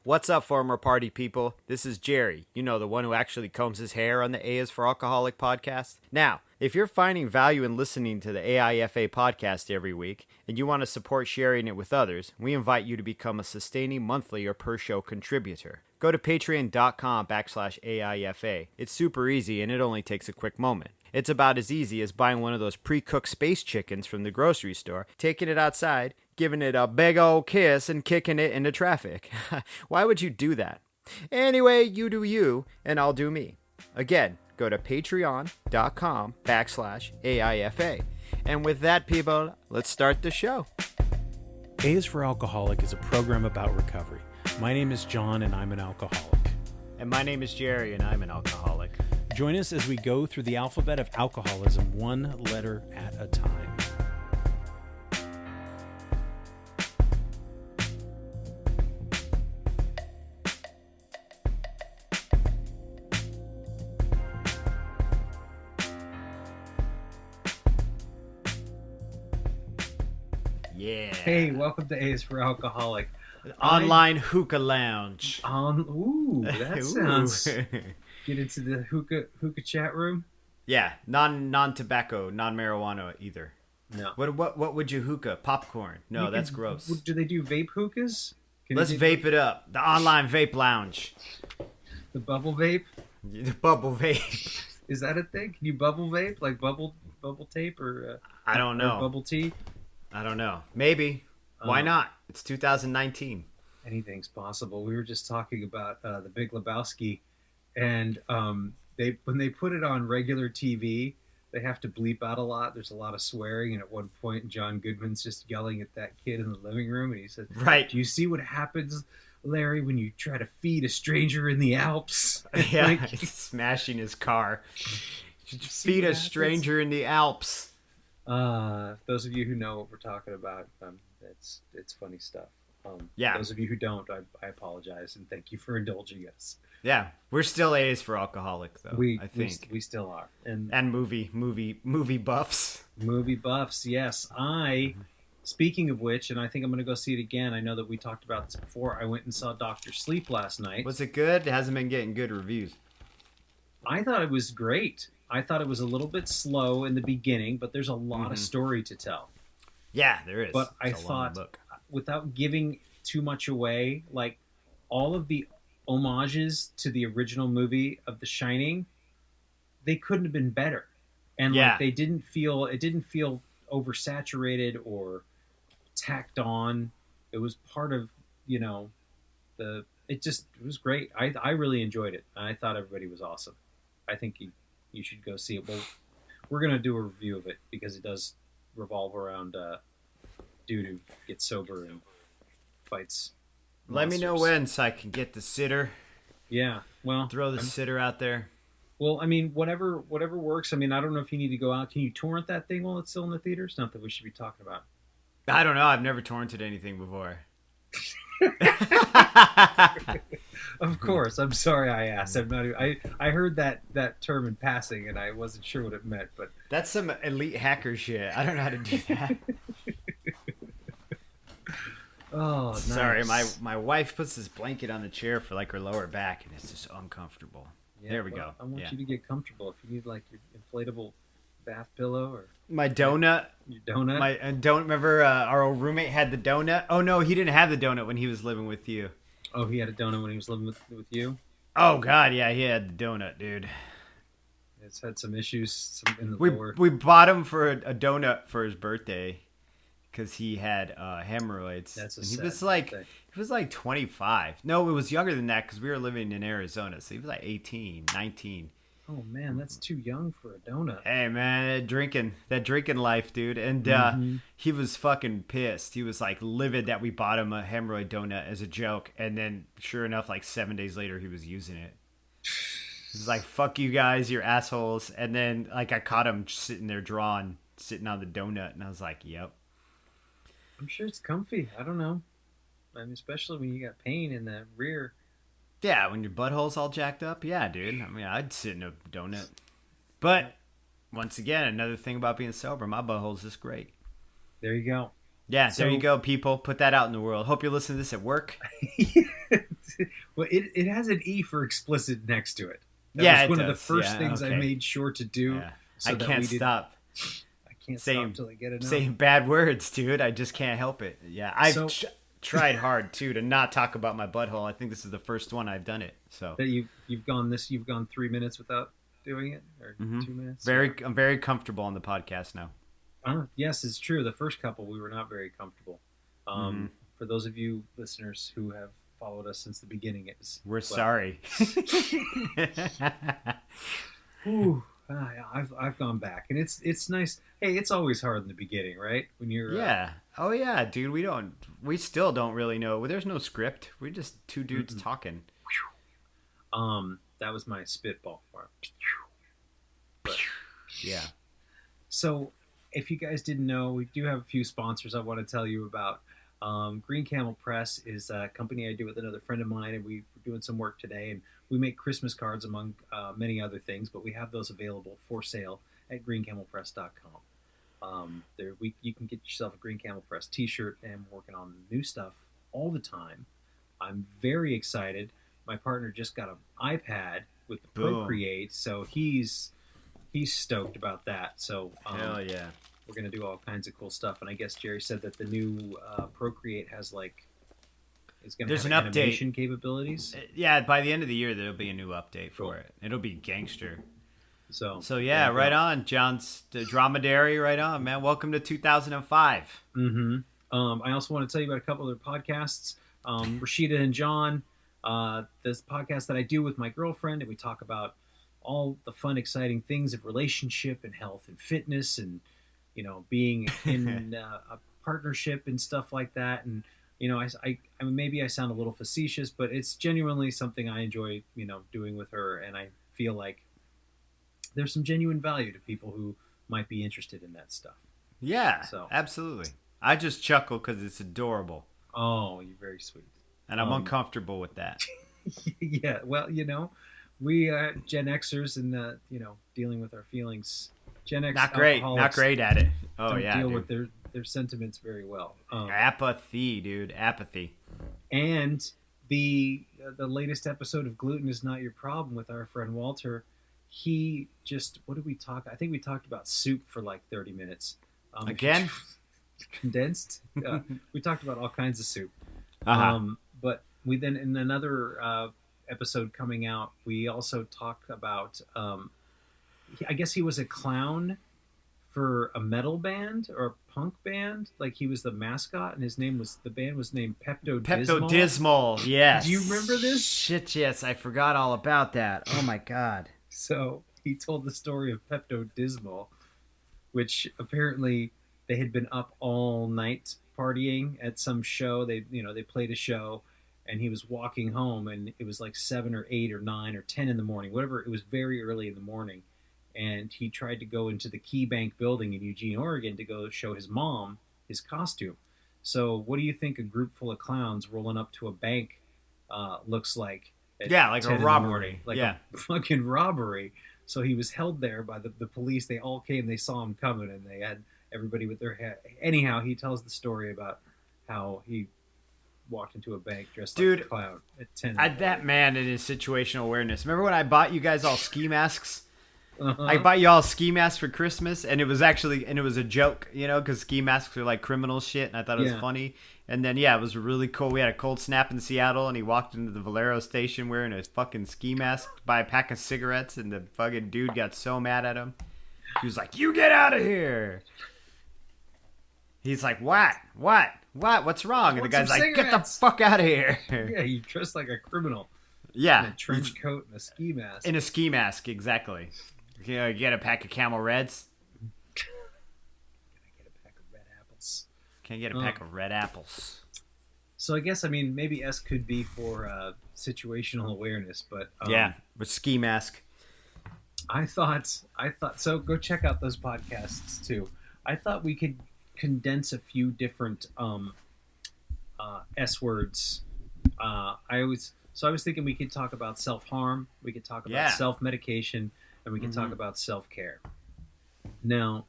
What's up, former party people? This is Jerry, the one who actually combs his hair on the A is for Alcoholic podcast. Now, if you're finding value in listening to the AIFA podcast every week and you want to support sharing it with others, we invite you to become a sustaining monthly or per show contributor. Go to patreon.com/AIFA. It's super easy and it only takes a quick moment. It's about as easy as buying one of those pre-cooked space chickens from the grocery store, taking it outside, giving it a big old kiss, and kicking it into traffic. Why would you do that? Anyway, you do you, and I'll do me. Again, go to patreon.com/AIFA. And with that, people, let's start the show. A is for Alcoholic is a program about recovery. My name is John, and I'm an alcoholic. And my name is Jerry, and I'm an alcoholic. Join us as we go through the alphabet of alcoholism, one letter at a time. Yeah. Hey, welcome to A is for Alcoholic. Online hookah lounge. That sounds... Get into the hookah chat room? Yeah, non-tobacco, non-marijuana either. No. What would you hookah? Popcorn? No, that's gross. Do they do vape hookahs? Let's vape it up. The online vape lounge. The bubble vape? The bubble vape. Is that a thing? Can you bubble vape? Like bubble tape or... I don't know. Or bubble tea? I don't know. Maybe. Why not? It's 2019. Anything's possible. We were just talking about The Big Lebowski, and when they put it on regular TV, they have to bleep out a lot. There's a lot of swearing, and at one point, John Goodman's just yelling at that kid in the living room, and he said, "Right? Do you see what happens, Larry, when you try to feed a stranger in the Alps?" Yeah, he's smashing his car. Feed a stranger in the Alps. Those of you who know what we're talking about, it's funny stuff. Yeah. Those of you who don't, I apologize and thank you for indulging us. Yeah, we're still A's for Alcoholic though. I think we still are, and movie buffs. Movie buffs, yes. Speaking of which, and I think I'm going to go see it again. I know that we talked about this before. I went and saw Dr. Sleep last night. Was it good? It hasn't been getting good reviews. I thought it was great. I thought it was a little bit slow in the beginning, but there's a lot of story to tell. Yeah, there is. But I thought, without giving too much away, like all of the homages to the original movie of The Shining, they couldn't have been better. And like it didn't feel oversaturated or tacked on. It was part of, it was great. I really enjoyed it. I thought everybody was awesome. I think you should go see it. Well, we're going to do a review of it because it does revolve around dude who gets sober and fights monsters. Let me know when so I can get the sitter. Yeah, well... Throw the sitter out there. Well, I mean, whatever works. I mean, I don't know if you need to go out. Can you torrent that thing while it's still in the theaters? Not that we should be talking about. I don't know. I've never torrented anything before. Of course. I'm sorry I asked. I heard that term in passing, and I wasn't sure what it meant. But that's some elite hacker shit. I don't know how to do that. Oh, nice. Sorry, my wife puts this blanket on the chair for like her lower back, and it's just uncomfortable. Yeah, there we go. I want you to get comfortable. If you need like your inflatable bath pillow or my donut. Your donut. Don't remember our old roommate had the donut. Oh no, he didn't have the donut when he was living with you. Oh, he had a donut when he was living with you? Oh god, yeah, he had the donut, dude. It's had some issues in the lower. We bought him for a donut for his birthday because he had hemorrhoids. That's he was like 25. No, it was younger than that because we were living in Arizona, so he was like 18, 19. Oh man, that's too young for a donut. Hey man, that drinking life, dude. And he was fucking pissed. He was like livid that we bought him a hemorrhoid donut as a joke. And then sure enough, like 7 days later, he was using it. He was like, fuck you guys, you're assholes. And then like I caught him sitting there sitting on the donut. And I was like, yep. I'm sure it's comfy. I don't know. I mean, especially when you got pain in the rear. Yeah, when your butthole's all jacked up. Yeah, dude. I mean, I'd sit in a donut. But, once again, another thing about being sober, my butthole's just great. There you go. Yeah, there you So go, people. Put that out in the world. Hope you're listening to this at work. well, it has an E for explicit next to it. That Yeah, was it one of the does. first Yeah, things I okay. made sure to do Yeah. I so that can't we didn't. stop I can't stop saying till I get enough. saying bad words, dude. I just can't help it. Yeah, I've So tried hard too to not talk about my butthole. I think this is the first one I've done it. So that you've gone 3 minutes without doing it, or 2 minutes. I'm very comfortable on the podcast now. Yes, it's true. The first couple we were not very comfortable. For those of you listeners who have followed us since the beginning, We're sorry. Ooh, I've gone back, and it's nice. Hey, it's always hard in the beginning, right? When you're Yeah. Oh yeah, dude. We still don't really know. There's no script. We're just two dudes talking. That was my spitball part. But, Yeah. so, if you guys didn't know, we do have a few sponsors I want to tell you about. Green Camel Press is a company I do with another friend of mine, and we're doing some work today. And we make Christmas cards among many other things, but we have those available for sale at greencamelpress.com. You can get yourself a Green Camel Press T-shirt, and we're working on new stuff all the time. I'm very excited. My partner just got an iPad with the Procreate, so he's stoked about that. So Hell yeah. we're going to do all kinds of cool stuff. And I guess Jerry said that the new Procreate has is going to have There's an update. animation capabilities. Yeah, by the end of the year there'll be a new update for it. It'll be gangster. So yeah, right on, John's the dromedary. Right on, man. Welcome to 2005. I also want to tell you about a couple other podcasts. Rashida and John, this podcast that I do with my girlfriend, and we talk about all the fun, exciting things of relationship and health and fitness, and being in a partnership and stuff like that. And I mean, maybe I sound a little facetious, but it's genuinely something I enjoy, doing with her, and I feel like there's some genuine value to people who might be interested in that stuff. Yeah, absolutely. I just chuckle because it's adorable. Oh, you're very sweet. And I'm uncomfortable with that. Yeah, well, we Gen Xers and dealing with our feelings. Gen X not great at it. Oh don't yeah, deal dude. with their sentiments very well. Apathy, dude, apathy. And the latest episode of Gluten is Not Your Problem with our friend Walter. He just, what did we talk? I think we talked about soup for like 30 minutes. Again? Condensed. We talked about all kinds of soup. Uh-huh. But we then, in another episode coming out, we also talk about, I guess he was a clown for a metal band or a punk band. Like he was the mascot, and the band was named Pepto Dismal. Pepto Dismal, yes. Do you remember this? Shit, yes, I forgot all about that. Oh my god. So he told the story of Pepto Dismal, which apparently they had been up all night partying at some show. They played a show, and he was walking home, and it was like 7 or 8 or 9 or 10 in the morning, whatever. It was very early in the morning. And he tried to go into the Key Bank building in Eugene, Oregon to go show his mom his costume. So what do you think a group full of clowns rolling up to a bank looks like? Yeah, like a robbery. Like a fucking robbery. So he was held there by the police. They all came. They saw him coming, and they had everybody with their head. Anyhow, he tells the story about how he walked into a bank dressed like a clown at 10. That man and his situational awareness. Remember when I bought you guys all ski masks? Uh-huh. I bought you all ski masks for Christmas, and it was a joke, because ski masks are like criminal shit, and I thought it was funny. And then, it was really cool. We had a cold snap in Seattle, and he walked into the Valero station wearing a fucking ski mask, buy a pack of cigarettes, and the fucking dude got so mad at him. He was like, "You get out of here!" He's like, "What? What's wrong?" And the guy's like, "Get the fuck out of here!" Yeah, you dressed like a criminal. Yeah, in a trench coat and a ski mask. In a ski mask, exactly. You get a pack of Camel Reds. Can I get a pack of red apples? Can't get a pack of red apples. So I guess, maybe S could be for situational awareness, but with ski mask. I thought. So go check out those podcasts too. I thought we could condense a few different S words. I was thinking we could talk about self-harm. We could talk about self-medication. And we can talk about self-care. Now,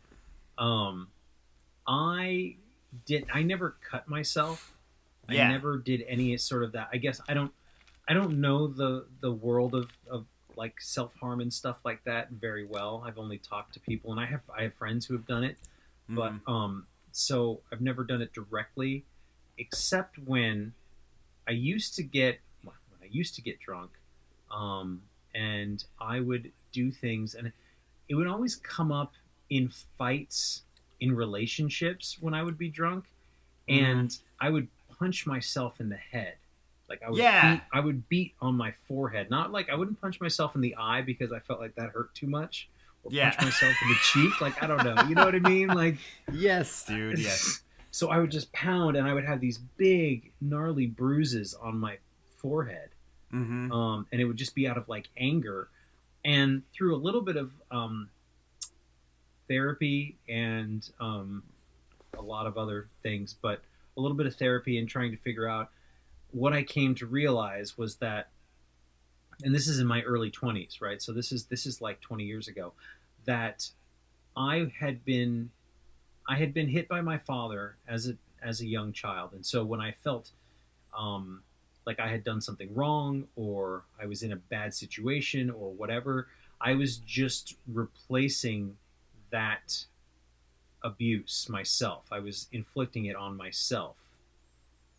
I I never cut myself. I Yeah. never did any sort of that. I guess I don't know the world of like self harm and stuff like that very well. I've only talked to people, and I have friends who have done it, but Hmm. so I've never done it directly, except when I used to get drunk, um, and I would do things, and it would always come up in fights in relationships when I would be drunk, Hmm. and I would punch myself in the head. Like Yeah. I would beat on my forehead. Not like I wouldn't punch myself in the eye because I felt like that hurt too much, or Yeah. punch myself in the cheek. Like I don't know, you know what I mean? Like Yes, dude. Yes. so I would just pound, and I would have these big gnarly bruises on my forehead, Hmm. and it would just be out of like anger. And through a little bit of therapy and a lot of other things, but a little bit of therapy and trying to figure out what I came to realize was that, and this is in my early 20s, right? So this is like 20 years ago, that I had been I had been hit by my father as a young child, and so when I felt um, like I had done something wrong or I was in a bad situation or whatever, I was just replacing that abuse myself. I was inflicting it on myself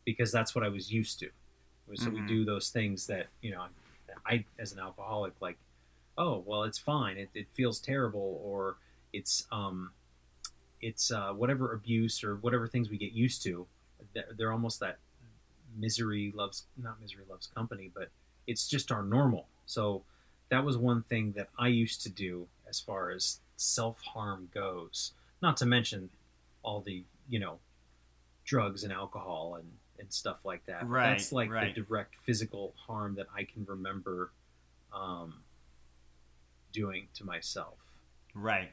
because that's what I was used to. So we Hmm. do those things that, I, as an alcoholic, like, oh, well, it's fine. It feels terrible, or it's, whatever abuse or whatever things we get used to. They're almost that not misery loves company, but it's just our normal. So that was one thing that I used to do as far as self harm goes. Not to mention all the, drugs and alcohol and stuff like that. But Right. that's like the Right. direct physical harm that I can remember um, doing to myself. Right.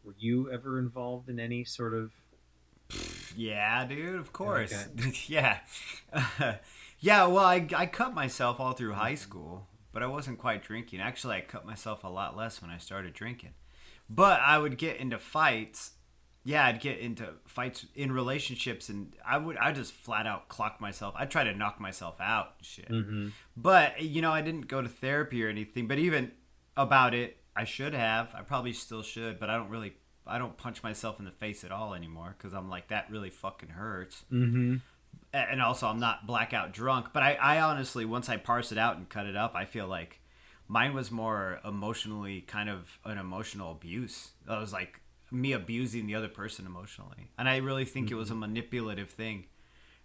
Were you ever involved in any sort of Yeah, dude. Of okay? course. Yeah. Yeah. Well, I cut myself all through high Mm-hmm. school, but I wasn't quite drinking. Actually, I cut myself a lot less when I started drinking. But I would get into fights. Yeah, I'd get into fights in relationships, and I just flat out clock myself. I'd try to knock myself out and shit. Mm-hmm. But I didn't go to therapy or anything. But even about it, I should have. I probably still should, but I don't punch myself in the face at all anymore because I'm like that really fucking hurts. Mm-hmm. And also I'm not blackout drunk. But I honestly, once I parse it out and cut it up, I feel like mine was more emotionally kind of an emotional abuse. It was like me abusing the other person emotionally, and I really think it was Mm-hmm. a manipulative thing.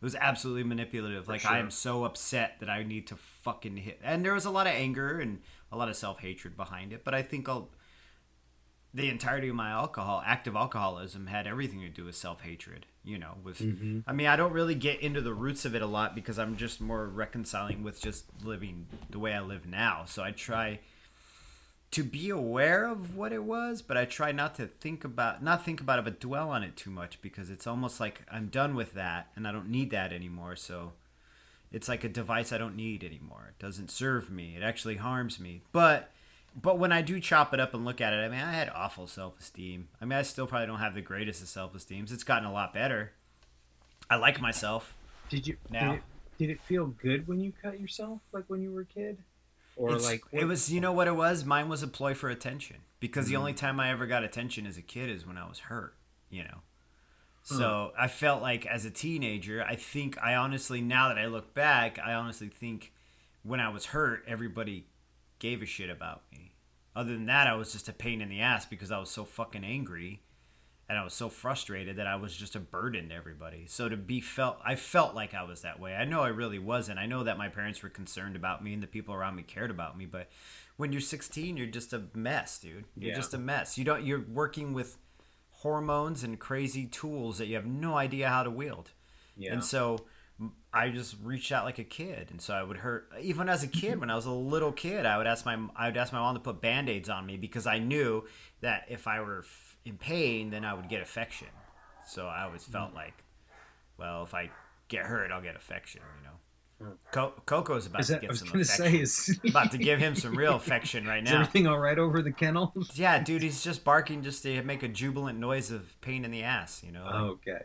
It was absolutely manipulative. For Like I sure. am so upset that I need to fucking hit. And there was a lot of anger and a lot of self hatred behind it. But I think the entirety of my active alcoholism, had everything to do with self hatred. Was Mm-hmm. I mean, I don't really get into the roots of it a lot because I'm just more reconciling with just living the way I live now. So I try to be aware of what it was, but I try not to not think about it, but dwell on it too much because it's almost like I'm done with that and I don't need that anymore. So it's like a device I don't need anymore. It doesn't serve me. It actually harms me. But when I do chop it up and look at it, I mean, I had awful self-esteem. I mean, I still probably don't have the greatest of self-esteems. It's gotten a lot better. I like myself Did you now. did it feel good when you cut yourself, like when you were a kid, or like It what? was, what it was. Mine was a ploy for attention because the only Mm, time I ever got attention as a kid is when I was hurt. You know. huh. So I felt like as a teenager, I honestly, now that I look back, I honestly think when I was hurt, everybody gave a shit about me. Other than that, I was just a pain in the ass because I was so fucking angry and I was so frustrated that I was just a burden to everybody. So I felt like I was that way. I know I really wasn't. I know that my parents were concerned about me and the people around me cared about me, but when you're 16, you're just a mess, dude. You're Yeah. just a mess. You're working with hormones and crazy tools that you have no idea how to wield. And Yeah. so I just reached out like a kid, and so I would hurt. Even as a kid, when I was a little kid, I would ask my mom to put band-aids on me because I knew that if I were in pain, then I would get affection. So I always felt Mm. like, well, if I get hurt, I'll get affection. Huh. Coco's Is about to that? I get was some gonna say, affection. is About to give him some real affection right is now. everything all right over the kennel? Yeah, dude, he's just barking just to make a jubilant noise of pain in the ass. Like Okay.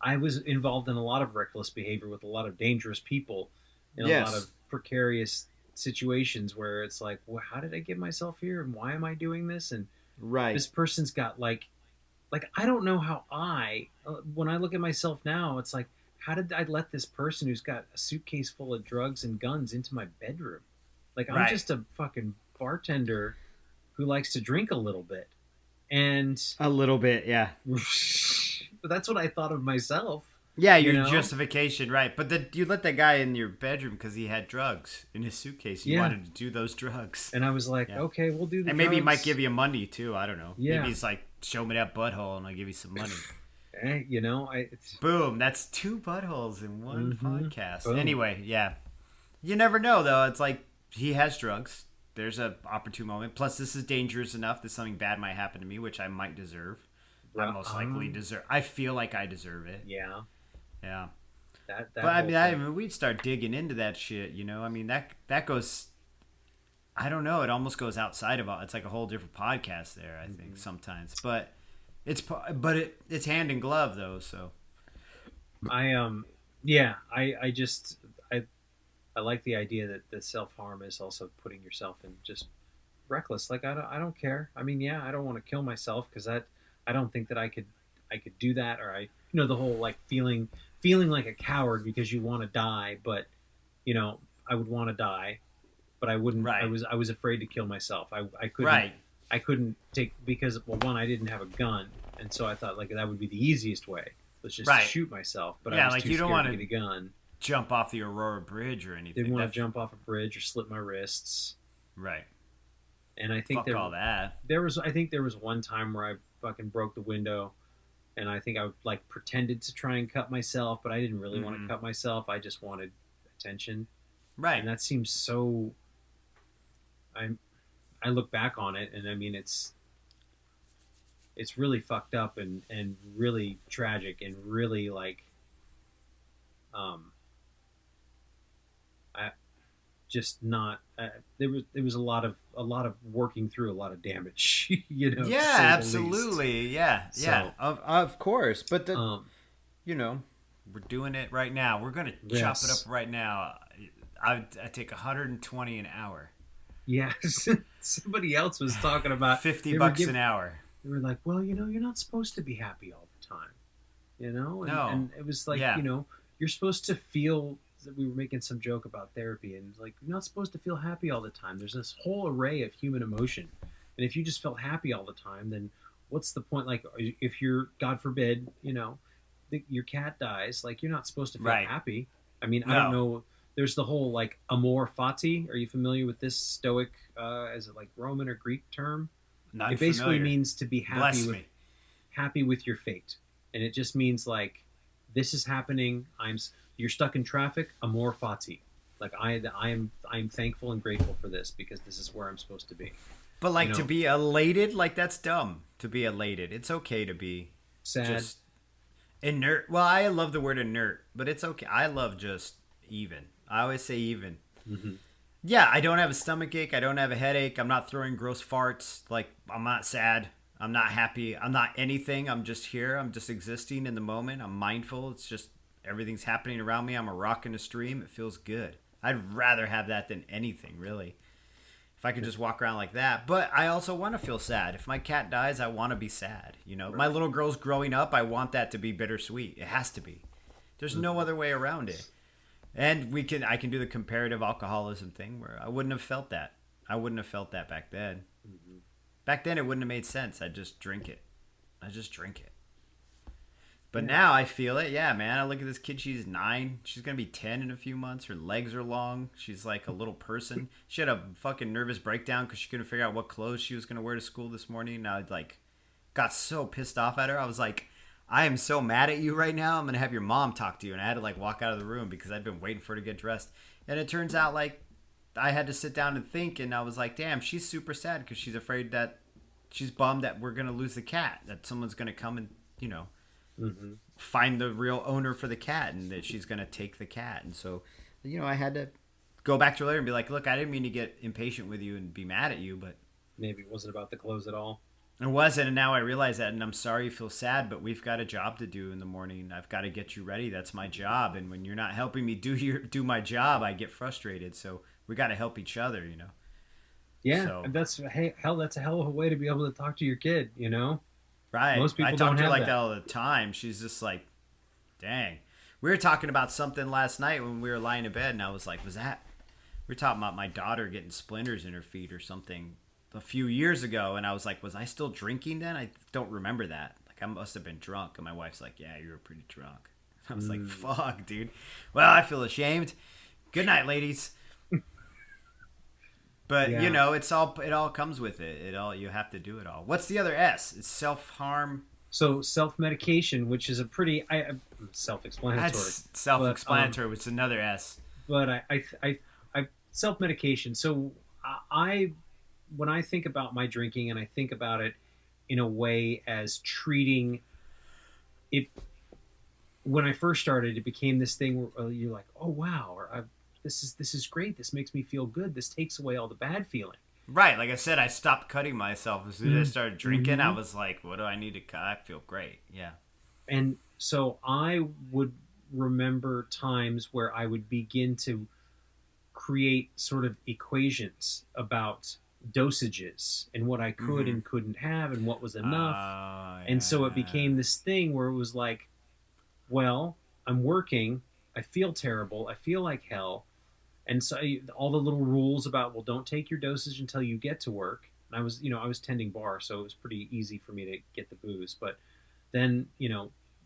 I was involved in a lot of reckless behavior with a lot of dangerous people in a lot of Yes. precarious situations where it's like, well, how did I get myself here and why am I doing this? And Right. this person's got like I don't know how when I look at myself now, it's like, how did I let this person who's got a suitcase full of drugs and guns into my bedroom? Like, I'm Right. just a fucking bartender who likes to drink a little bit. And A little bit, yeah. but that's what I thought of myself, Yeah, you your know? justification, right? But you let that guy in your bedroom because he had drugs in his suitcase. You Yeah. wanted to do those drugs. And I was like, Yeah. okay, we'll do the And maybe he might drugs. give you money too. I don't know. Maybe Yeah. he's like, show me that butthole and I'll give you some money. You know, it's, Boom. That's two buttholes in one mm-hmm, podcast. boom. Anyway, yeah. You never know, though. It's like he has drugs. There's a opportune moment. Plus, this is dangerous enough that something bad might happen to me, which I might deserve. I most likely deserve. I feel like I deserve it. Yeah, Yeah. that But I whole mean, thing. we'd start digging into that shit. You know, I mean that goes. I don't know. It almost goes outside of. It's like a whole different podcast there. I think Mm-hmm. sometimes, but it's hand in glove though. So I yeah, I just I like the idea that the self harm is also putting yourself in just reckless. Like I don't care. I mean, yeah, I don't want to kill myself because that I don't think that I could do that, or the whole like feeling like a coward because you want to die, but I would want to die, but I wouldn't. I right, was I was afraid to kill myself. I couldn't right, I couldn't take because, well, one, I didn't have a gun, and so I thought like that would be the easiest way. Let's just right. shoot myself. But I Yeah, was like too you don't scared want to to get a gun. jump off the Aurora Bridge or Didn't anything. want to That's jump off a bridge or slit my wrists. right. And I think Fuck all that. there was one time where I fucking broke the window, and I think I like pretended to try and cut myself, but I didn't really want to Hmm. cut myself. I just wanted attention, Right. and that seems so. I I look back on it, and I mean it's really fucked up and really tragic and really like um I just not there was a lot of working through a lot of damage, to Yeah, say the least. absolutely. Yeah, yeah. So Of course, but um you know, we're doing it right now. We're gonna chop it up yes, right now. I take 120 an hour, yes. Somebody else was talking about 50 they were bucks giving an hour. they were like, well, you're not supposed to be happy all the time, No. and it was like, Yeah. you're supposed to feel that we were making some joke about therapy, and like, you're not supposed to feel happy all the time. There's this whole array of human emotion, and if you just felt happy all the time, then what's the point? Like, if you're, God forbid, your cat dies, like, you're not supposed to feel Right. happy. I mean, I don't No. know. There's the whole like amor fati. Are you familiar with this Stoic, as it like Roman or Greek term? Not It basically familiar. means to be Bless me. happy with your fate, and it just means like, this is happening. You're stuck in traffic. Amor fati. Like, I am thankful and grateful for this because this is where I'm supposed to be. But You like to know, be elated, like that's dumb. To be elated, it's okay to be sad. just inert. Well, I love the word inert, but it's okay. I love just even. I always say even. Hmm. Yeah, I don't have a stomach ache. I don't have a headache. I'm not throwing gross farts. Like, I'm not sad. I'm not happy. I'm not anything. I'm just here. I'm just existing in the moment. I'm mindful. It's just everything's happening around me. I'm a rock in a stream. It feels good. I'd rather have that than anything, really. If I could just walk around like that. But I also want to feel sad. If my cat dies, I want to be sad. You know, my Right. little girl's growing up. I want that to be bittersweet. It has to be. There's no Hmm. other way around it. And I can do the comparative alcoholism thing where I wouldn't have felt that. I wouldn't have felt that back then. Hmm. Back then, it wouldn't have made sense. I just drink it. I just drink it. But Yeah. now I feel it. Yeah, man. I look at this kid. She's 9. She's gonna be 10 in a few months. Her legs are long. She's like a little person. She had a fucking nervous breakdown because she couldn't figure out what clothes she was gonna wear to school this morning. And I like got so pissed off at her. I was like, I am so mad at you right now. I'm gonna have your mom talk to you. And I had to like walk out of the room because I'd been waiting for her to get dressed. And it turns out like I had to sit down and think. And I was like, damn, she's super sad because she's afraid that she's bummed that we're gonna lose the cat. That someone's gonna come and Hmm. find the real owner for the cat and that she's going to take the cat. And so, I had to go back to her later and be like, look, I didn't mean to get impatient with you and be mad at you, but Maybe it wasn't about the clothes at all. It wasn't, and now I realize that, and I'm sorry you feel sad, but we've got a job to do in the morning. I've got to get you ready. That's my job, and when you're not helping me do my job, I get frustrated. So we got to help each other, you know. Yeah, So that's hey, hell, that's a hell of a way to be able to talk to your kid. You know, right, most I people talk don't to her have like that that. all the time. She's just like, dang. We were talking about something last night when we were lying in bed, and I was like, was that? We were talking about my daughter getting splinters in her feet or something a few years ago, and I was like, was I still drinking then? I don't remember that. Like, I must have been drunk. And my wife's like, yeah, you were pretty drunk. I was like, Mm, fuck, dude. Well, I feel ashamed. Good night, ladies. But you yeah. know, it all comes with it. It all you have to do it all. What's the other S? It's self harm. So self medication, which is a pretty self explanatory, That's self but explanatory, which is another S. but I self medication. So I when I think about my drinking, and I think about it in a way as treating it. When I first started, it became this thing where you're like, oh wow, or this is great. This makes me feel good. This takes away all the bad feeling. Right, like I said, I stopped cutting myself as soon as I started drinking. I Mm-hmm. was like, "What do I need to cut? I feel great." Yeah. And so I would remember times where I would begin to create sort of equations about dosages and what I could Mm-hmm. and couldn't have and what was enough. And so it Yeah. became this thing where it was like, well, I'm working, I feel terrible, I feel like hell. And so all the little rules about, well, don't take your dosage until you get to work. And I was tending bar, so it was pretty easy for me to get the booze. But then,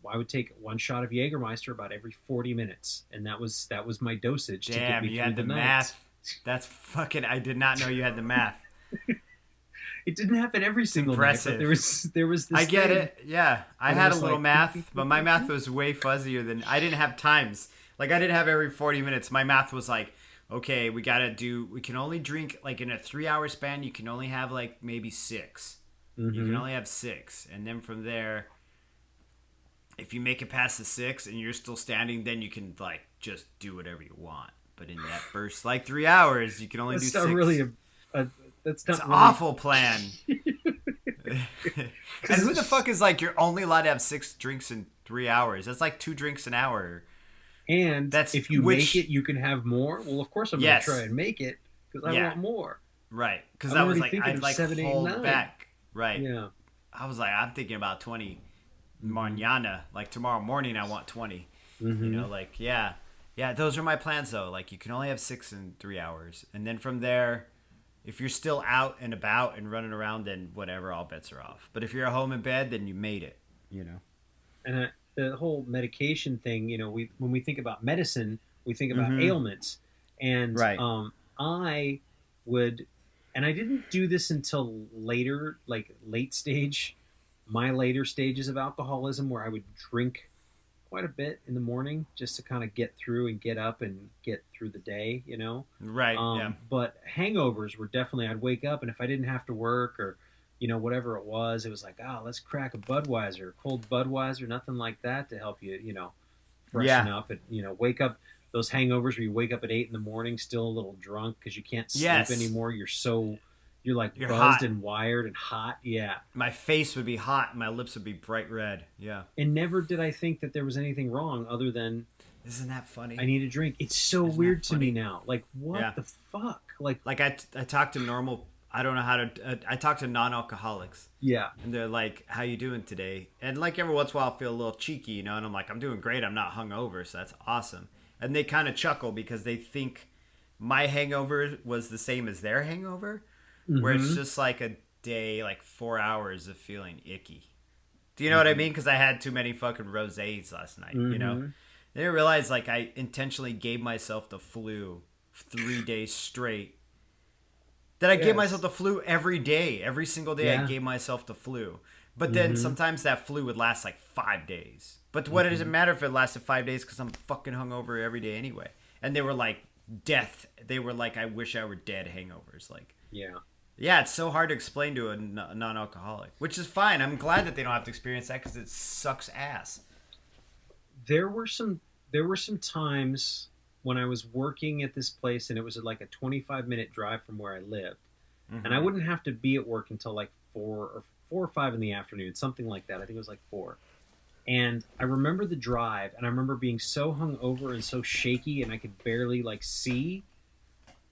I would take one shot of Jägermeister about every 40 minutes, and that was my dosage to get Damn, me you through had the the night. math. That's fucking. I did not know you had the math. It didn't happen every It's single night, but impressive. there was I this get thing it. Yeah, I that it had a was little like beep, math, beep, but beep, my beep, math beep. was way fuzzier than I didn't have times. Like I didn't have every 40 minutes. My math was like, okay, we can only drink like in a 3 hour span. You can only have like maybe six. You can Mm-hmm. only have six, and then from there, if you make it past the six and you're still standing, then you can like just do whatever you want. But in that first like 3 hours, you can only do That's not really six. a that's It's not an really awful plan. And because who the fuck is like you're only allowed to have six drinks in 3 hours? That's like 2 drinks an hour. and That's if you make which it, you can have more. Well, of course I'm going to try yes, and make it because I yeah, want more. right. Because I'm I was already like thinking I'd of like 7, 8, and hold 9. back. Right. Yeah. I was like I'm thinking about 20 Mm-hmm. mañana. Like tomorrow morning, I want 20. You Mm-hmm. know, like yeah, yeah. Those are my plans though. Like you can only have six in 3 hours, and then from there, if you're still out and about and running around, then whatever, all bets are off. But if you're at home in bed, then you made it. You know. And the whole medication thing, we when we think about medicine, we think about Mm-hmm. ailments, and Right. I would, and I didn't do this until later, like my later stages of alcoholism, where I would drink quite a bit in the morning just to kind of get through and get up and get through the day. Right. Yeah. But hangovers were definitely, I'd wake up and if I didn't have to work or, whatever it was like, oh, let's crack a Budweiser, cold Budweiser, nothing like that to help you, freshen Yeah. up and, wake up. Those hangovers where you wake up at 8 in the morning, still a little drunk because you can't sleep Yes. anymore. You're like You're buzzed hot. and wired and hot. Yeah. My face would be hot. And my lips would be bright red. Yeah. And never did I think that there was anything wrong other than Isn't that funny? I need a drink. It's so Isn't that weird to me funny? now. Like, what Yeah. the fuck? Like, Like I talk to normal. I don't know how to. I talk to non-alcoholics, yeah. and they're like, "How you doing today?" And like every once in a while, I feel a little cheeky, you know. And I'm like, "I'm doing great. I'm not hungover, so that's awesome." And they kind of chuckle because they think my hangover was the same as their hangover, where it's Mm-hmm. just like a day, like 4 hours of feeling icky. Do you know what I mean? Because I had too many fucking rosés last night. You know, Mm-hmm. I didn't realize like I intentionally gave myself the flu 3 days straight. That I gave myself Yes. the flu every day, every single day. I Yeah. gave myself the flu. But then Mm-hmm. sometimes that flu would last like 5 days. But what does it Mm-hmm. matter if it lasted 5 days? Because I'm fucking hungover every day anyway. And they were like death. They were like I wish I were dead hangovers. Like Yeah. yeah, it's so hard to explain to a non-alcoholic, which is fine. I'm glad that they don't have to experience that because it sucks ass. There were some times when I was working at this place and it was like a 25-minute drive from where I lived. and I wouldn't have to be at work until like 4 or 5 in the afternoon, something like that. I think it was like 4. And I remember the drive, and I remember being so hungover and so shaky, and I could barely like see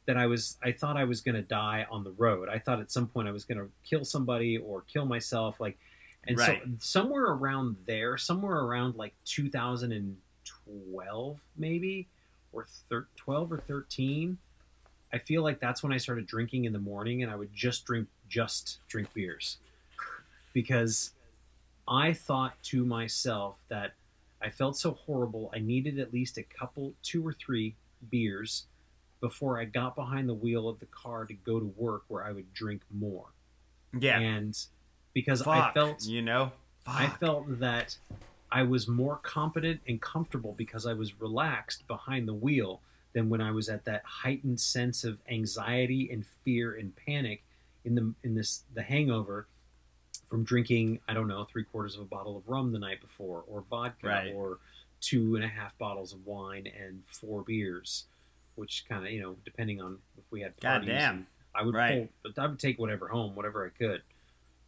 that I thought I was going to die on the road. I thought at some point I was going to kill somebody or kill myself. Like, and so Right. somewhere around there, somewhere around like 2012, maybe, or 12 or 13, I feel like that's when I started drinking in the morning, and I would just drink beers because I thought to myself that I felt so horrible. I needed at least a couple, 2 or 3 beers before I got behind the wheel of the car to go to work, where I would drink more. Yeah. And because Fuck. You know. I Fuck. felt that I was more competent and comfortable because I was relaxed behind the wheel than when I was at that heightened sense of anxiety and fear and panic in the hangover from drinking, I don't know, 3/4 of a bottle of rum the night before, or vodka, Right. or 2.5 bottles of wine and 4 beers, which kind of, depending on if we had God parties, damn. and I would Right. I would take whatever home, whatever I could,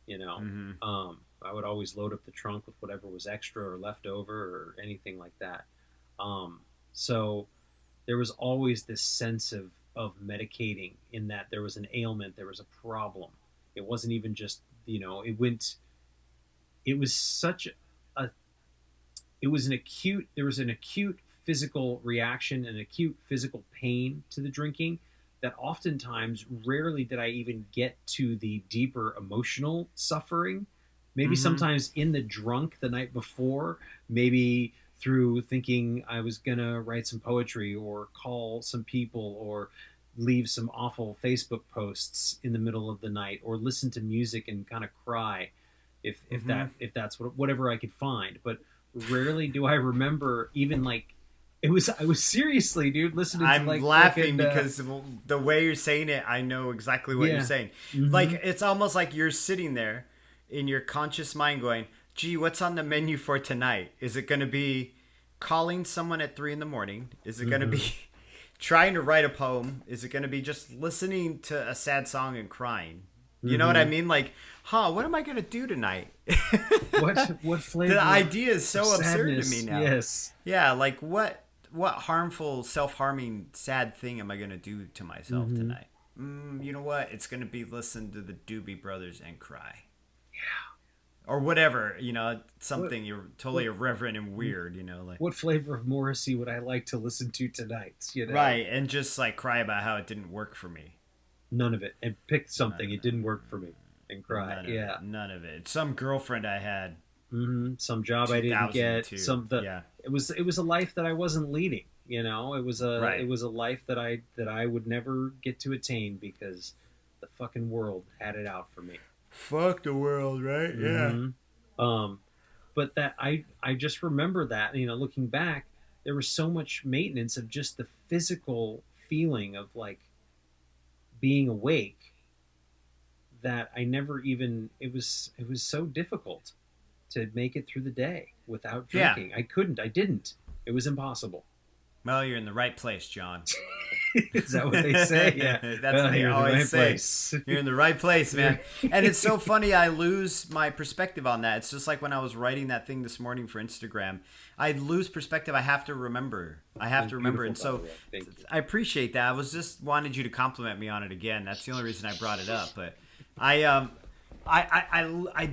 you know. Mm-hmm. I would always load up the trunk with whatever was extra or left over or anything like that. So there was always this sense of medicating, in that there was an ailment, there was a problem. It wasn't even just, it was such a, it was an acute, there was an acute physical reaction and acute physical pain to the drinking that oftentimes, rarely did I even get to the deeper emotional suffering. Maybe sometimes in the drunk the night before, maybe through thinking I was gonna write some poetry or call some people or leave some awful Facebook posts in the middle of the night, or listen to music and kind of cry, if that's whatever I could find. But rarely do I remember even like, I was seriously, dude, listening to I'm like laughing fucking, because the way you're saying it, I know exactly what Yeah. you're saying. Mhm. Like, it's almost like you're sitting there in your conscious mind going, gee, what's on the menu for tonight? Is it going to be calling someone at 3 in the morning? Is it going to be trying to write a poem? Is it going to be just listening to a sad song and crying? You know what I mean? Like, what am I going to do tonight? what flavor? The idea is so of absurd to sadness? me now. Yes. Yeah, like what harmful, self-harming, sad thing am I going to do to myself tonight? You know what? It's going to be listen to the Doobie Brothers and cry. Or whatever, something you're totally irreverent and weird, like. What flavor of Morrissey would I like to listen to tonight? Right, and just like cry about how it didn't work for me. None of it, and pick something. It didn't work for me, and cry. None of it. Some girlfriend I had. Some job I didn't get. 2002. Yeah. It was a life that I wasn't leading. It was Right. it was a life that I would never get to attain because the fucking world had it out for me. Fuck the world, right? Yeah. But that I just remember that, looking back, there was so much maintenance of just the physical feeling of like being awake that I never even, it was so difficult to make it through the day without Yeah. drinking. I didn't. It was impossible. Well, you're in the right place, John. Is that what they say? Yeah. That's Well, what they you're in the always right say. place. You're in the right place, man. And it's so funny, I lose my perspective on that. It's just like when I was writing that thing this morning for Instagram. I lose perspective. I have to remember. And so Thank you. I appreciate that. I was just wanted you to compliment me on it again. That's the only reason I brought it up. But I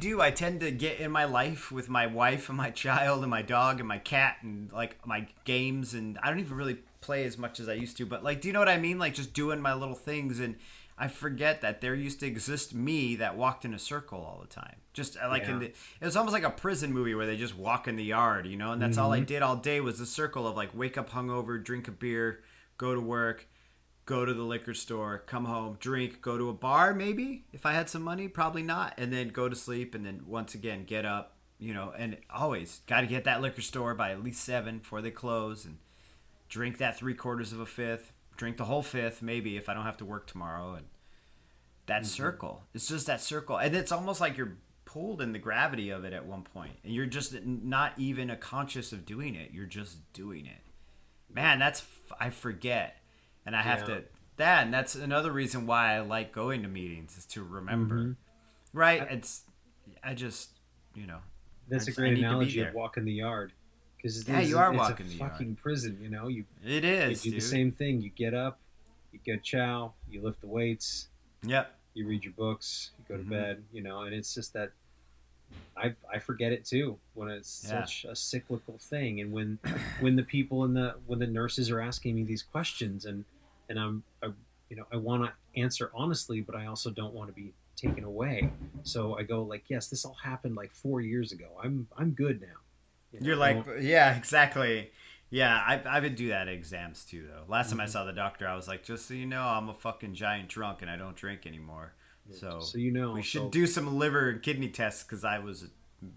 do. I tend to get in my life with my wife and my child and my dog and my cat and like my games, and I don't even really play as much as I used to. But like, do you know what I mean? Like just doing my little things, and I forget that there used to exist me that walked in a circle all the time. Just like it was almost like a prison movie where they just walk in the yard, and that's all I did all day was the circle of like wake up hungover, drink a beer, go to work, go to the liquor store, come home, drink, go to a bar maybe if I had some money, probably not, and then go to sleep, and then once again get up, and always got to get that liquor store by at least 7 before they close, and drink that 3/4 of a fifth, drink the whole fifth maybe if I don't have to work tomorrow, and that circle. It's just that circle, and it's almost like you're pulled in the gravity of it at one point, and you're just not even conscious of doing it. You're just doing it. Man, I forget. And I have to that, and that's another reason why I like going to meetings is to remember. Mm-hmm. Right? I just, you know, That's a I great need to be analogy there. of walking the yard, because Yeah, you are it's a walking the fucking yard. prison. You know, you It you is, do the dude. same thing. You get up, you get chow, you lift the weights, Yep. you read your books, you go to Mm-hmm. bed. You know, and it's just that I forget it too when it's Yeah. such a cyclical thing, and when the people when the nurses are asking me these questions, and I want to answer honestly, but I also don't want to be taken away. So I go like, yes, this all happened like 4 years ago. I'm good now. You're I like, don't. yeah, exactly. Yeah, I would do that at exams too, though. Last time I Mhm. saw the doctor, I was like, just so you know, I'm a fucking giant drunk and I don't drink anymore. Yeah, So just so you know. we should So, do some liver and kidney tests because I was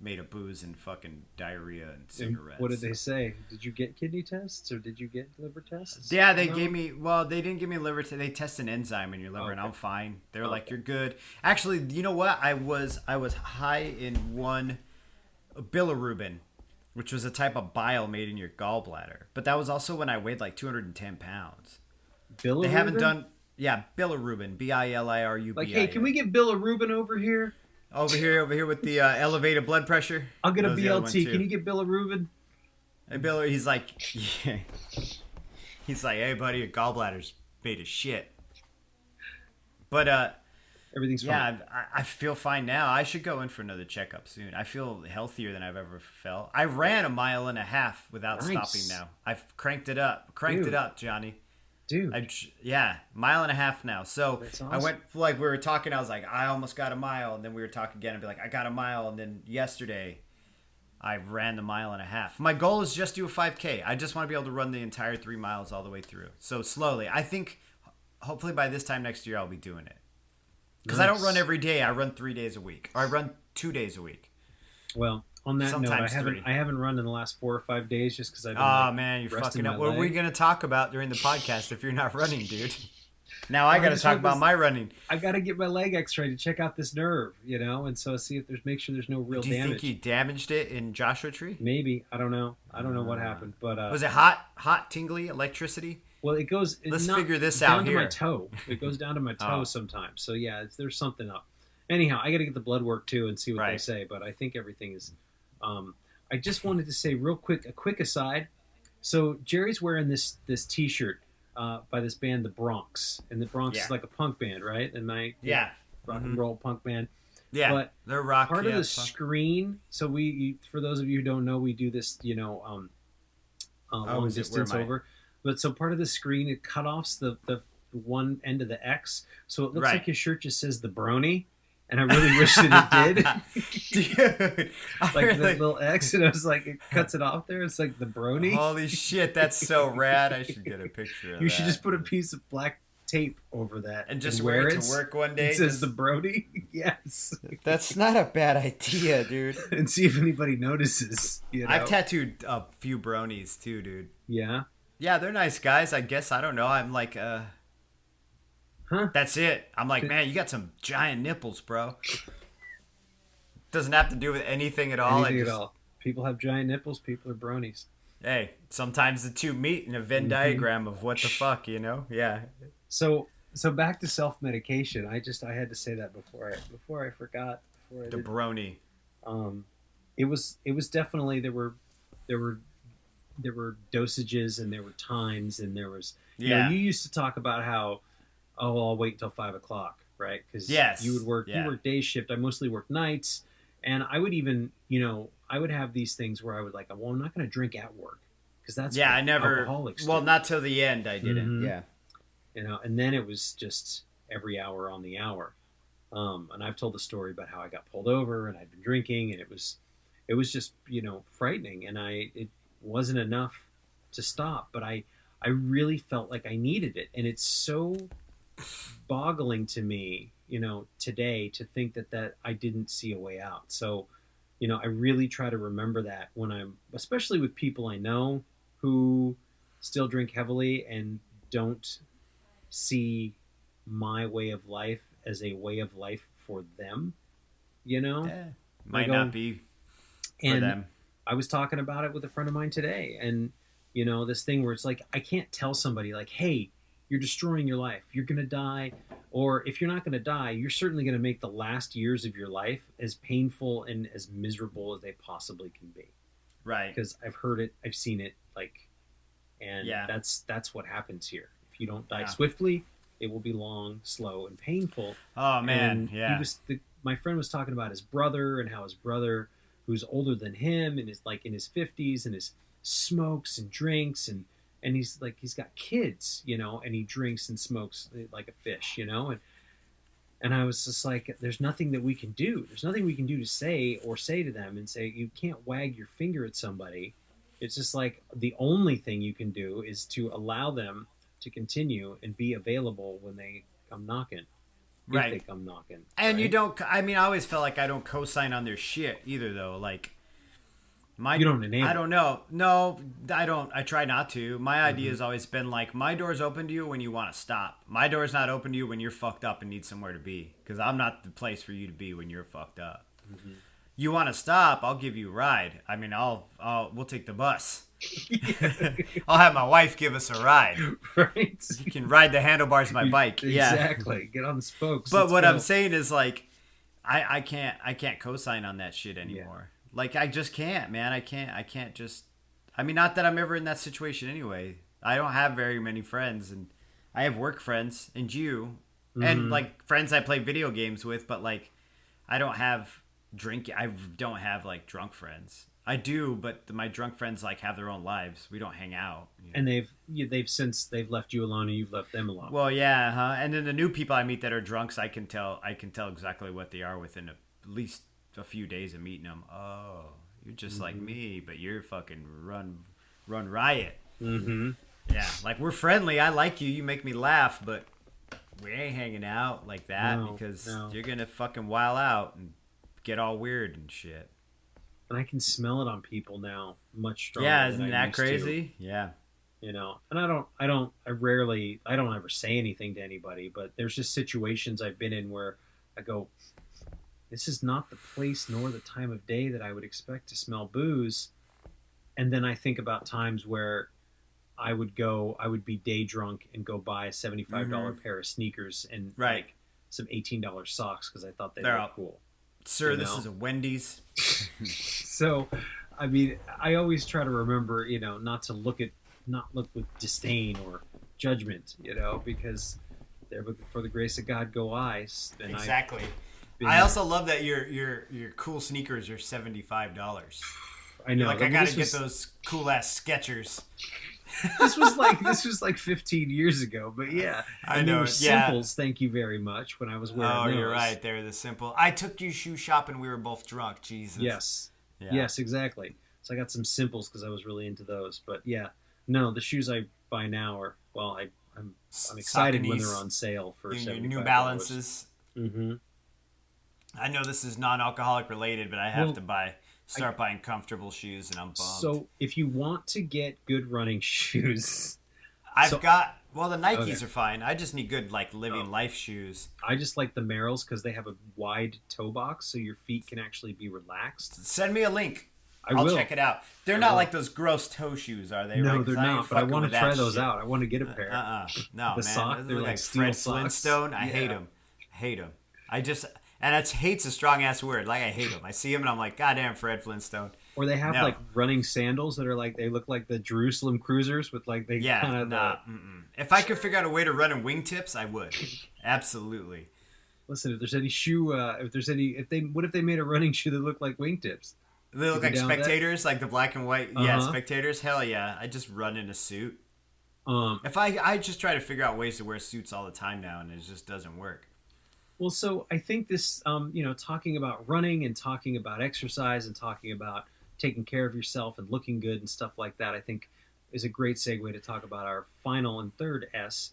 made of booze and fucking diarrhea and and what did cigarettes. they say? Did you get kidney tests or did you get liver tests? Yeah, they No? gave me. Well, they didn't give me liver. They test an enzyme in your liver, and Okay. I'm fine. They're like, Okay. you're good. Actually, you know what? I was high in one bilirubin, which was a type of bile made in your gallbladder. But that was also when I weighed like 210 pounds. They haven't Bilirubin? done. Yeah, bilirubin. Like, Bilirubin. hey, can we get Bilirubin over here? Over here with the elevated blood pressure? I'll get a That was the other one, BLT. too. Can you get Bilirubin? And Bill, he's like, yeah. He's like, hey, buddy, your gallbladder's made of shit. But Everything's fine. yeah, I feel fine now. I should go in for another checkup soon. I feel healthier than I've ever felt. I ran 1.5 miles without Nice. stopping now. I've cranked it up. Cranked Dude. it up, Johnny. Dude, Yeah, 1.5 miles now. So That's I awesome. went, like, we were talking. I was like, I almost got 1 mile. And then we were talking again. I'd be like, I got 1 mile. And then yesterday, I ran the 1.5 miles. My goal is just do a 5K. I just want to be able to run the entire 3 miles all the way through. So slowly. I think hopefully by this time next year, I'll be doing it. Because I don't Nice. run every day. I run 3 days a week. Or I run 2 days a week. well, on that note, Sometimes 3. I haven't run in the last 4 or 5 days just because I've been Oh, like, man, you're resting fucking up. my What are we leg. going to talk about during the podcast if you're not running, dude? Now I Well, I got to just talk want about this- my running. I got to get my leg X-ray to check out this nerve, and so see if make sure there's no real Do you damage. think he damaged it in Joshua Tree? Maybe, I don't know. I don't know what happened, but Was it hot, tingly, electricity? well, it goes. Let's not figure this down out to my here. toe. It goes down to my toe Oh. sometimes. So yeah, there's something up. Anyhow, I got to get the blood work too and see what they Right. say. But I think everything is. I just wanted to say real quick, a quick aside. So Jerry's wearing this T-shirt by this band, the Bronx, and the Bronx Yeah. is like a punk band, right? And Yeah. rock Mhm. and roll punk band. Yeah. But they're rock. Part of yeah, the fuck. screen. So for those of you who don't know, we do this, long is it where distance my- over. But so part of the screen, it cut offs the one end of the X, so it looks Right. like his shirt just says the Brony, and I really wish that it did. Dude, I Like the really- little X, and I was like, it cuts it off there. It's like the Brony. holy shit, that's so rad. I should get a picture of You that. should just put a piece of black tape over that and just wear it to work one day. It says just- the Brony. Yes. That's not a bad idea, dude. And see if anybody notices. I've tattooed a few bronies too, dude. Yeah. Yeah, they're nice guys. I guess I don't know. I'm like, Huh? that's it. I'm like, man, you got some giant nipples, bro. Doesn't have to do with anything at all. Anything I at just, all. People have giant nipples. People are bronies. Hey, sometimes the two meet in a Venn Mhm. diagram of what the fuck, you know? Yeah. So back to self medication. I had to say that before I forgot. Before I The did. brony. It was definitely there were dosages and there were times and there was Yeah. you used to talk about how I'll wait until 5:00, right? Because Yes. you work day shift. I mostly work nights, and I would even I would have these things where I would like, well, I'm not going to drink at work because that's Yeah, what I never. alcoholics Well, do. not till the end I didn't. Mhm. Yeah. And then it was just every hour on the hour. And I've told the story about how I got pulled over and I'd been drinking, and it was just frightening, and it wasn't enough to stop, but I really felt like I needed it, and it's so boggling to me today to think that I didn't see a way out. So I really try to remember that when I'm, especially with people I know who still drink heavily and don't see my way of life as a way of life for them, Yeah. Might go- not be for and them. I was talking about it with a friend of mine today, and this thing where it's like I can't tell somebody like, hey, you're destroying your life. You're going to die. Or if you're not going to die, you're certainly going to make the last years of your life as painful and as miserable as they possibly can be. Right. Because I've heard it, I've seen it, and Yeah. that's what happens here. If you don't die swiftly, it will be long, slow, and painful. Oh man, and yeah. My friend was talking about his brother and how his brother, who's older than him and is like in his 50s and is smokes and drinks and he's got kids, and he drinks and smokes like a fish, and I was just like, there's nothing that we can do. There's nothing we can do to say to them and say, you can't wag your finger at somebody. It's just like the only thing you can do is to allow them to continue and be available when they come knocking. Right. If they come knocking. And right? you don't, I mean, I always felt like I don't co-sign on their shit either, though. Like, you don't enable. I don't know. No, I don't. I try not to. My idea has always been like, my door's open to you when you want to stop. My door's not open to you when you're fucked up and need somewhere to be. Because I'm not the place for you to be when you're fucked up. Mm-hmm. You want to stop? I'll give you a ride. I mean, we'll take the bus. I'll have my wife give us a ride. Right. You can ride the handlebars of my bike. Exactly. Get on the spokes. But what I'm saying is like, I can't co-sign on that shit anymore. Yeah. Like, I just can't, man. I can't just... I mean, not that I'm ever in that situation anyway. I don't have very many friends, and I have work friends, and you, and, like, friends I play video games with, but, like, I don't have like, drunk friends. I do, but my drunk friends, like, have their own lives. We don't hang out. And they've left you alone, and you've left them alone. Well, yeah, huh? And then the new people I meet that are drunks, I can tell exactly what they are within at least a few days of meeting them. Oh, you're just like me, but you're fucking run riot. Yeah, like, we're friendly. I like you. You make me laugh, but we ain't hanging out like that because you're gonna fucking wild out and get all weird and shit. And I can smell it on people now much stronger. Yeah, isn't that crazy? Yeah. And I don't ever say anything to anybody, but there's just situations I've been in where I go, this is not the place nor the time of day that I would expect to smell booze. And then I think about times where I would be day drunk and go buy a $75 pair of sneakers and like some $18 socks because I thought they were cool. Sir, this is a Wendy's. So, I mean, I always try to remember, not look with disdain or judgment, because there for the grace of God go I. Exactly. I also love that your cool sneakers are $75. I know. Like, I gotta get those cool ass Skechers. This was like 15 years ago, but yeah. And they were simples, thank you very much, when I was wearing those. You're right. They're the simple. I took you shoe shopping. We were both drunk. Jesus. Yes. Yeah. Yes, exactly. So I got some simples because I was really into those. But yeah, no, the shoes I buy now are, well, I'm excited when they're on sale for $75. New Balances. Mm-hmm. I know this is non-alcoholic related, but I have to start buying comfortable shoes, and I'm bummed. So if you want to get good running shoes, the Nikes are fine. I just need good, like, living life shoes. I just like the Merrells because they have a wide toe box, so your feet can actually be relaxed. Send me a link. I'll check it out. They're not like those gross toe shoes, are they? No, right? they're not. But I want to try those out. I want to get a pair. No, the man. sock, they're like Fred Flintstone. I hate them. And hate's a strong ass word. Like, I hate them. I see them and I'm like, goddamn, Fred Flintstone. Or they have like running sandals that are like, they look like the Jerusalem Cruisers with like If I could figure out a way to run in wingtips, I would. Absolutely. Listen, if there's any shoe, what if they made a running shoe that looked like wingtips? They look like Spectators, like the black and white. Yeah, Spectators. Hell yeah. I just run in a suit. If I just try to figure out ways to wear suits all the time now, and it just doesn't work. Well, so I think this, talking about running and talking about exercise and talking about taking care of yourself and looking good and stuff like that, I think is a great segue to talk about our final and third S,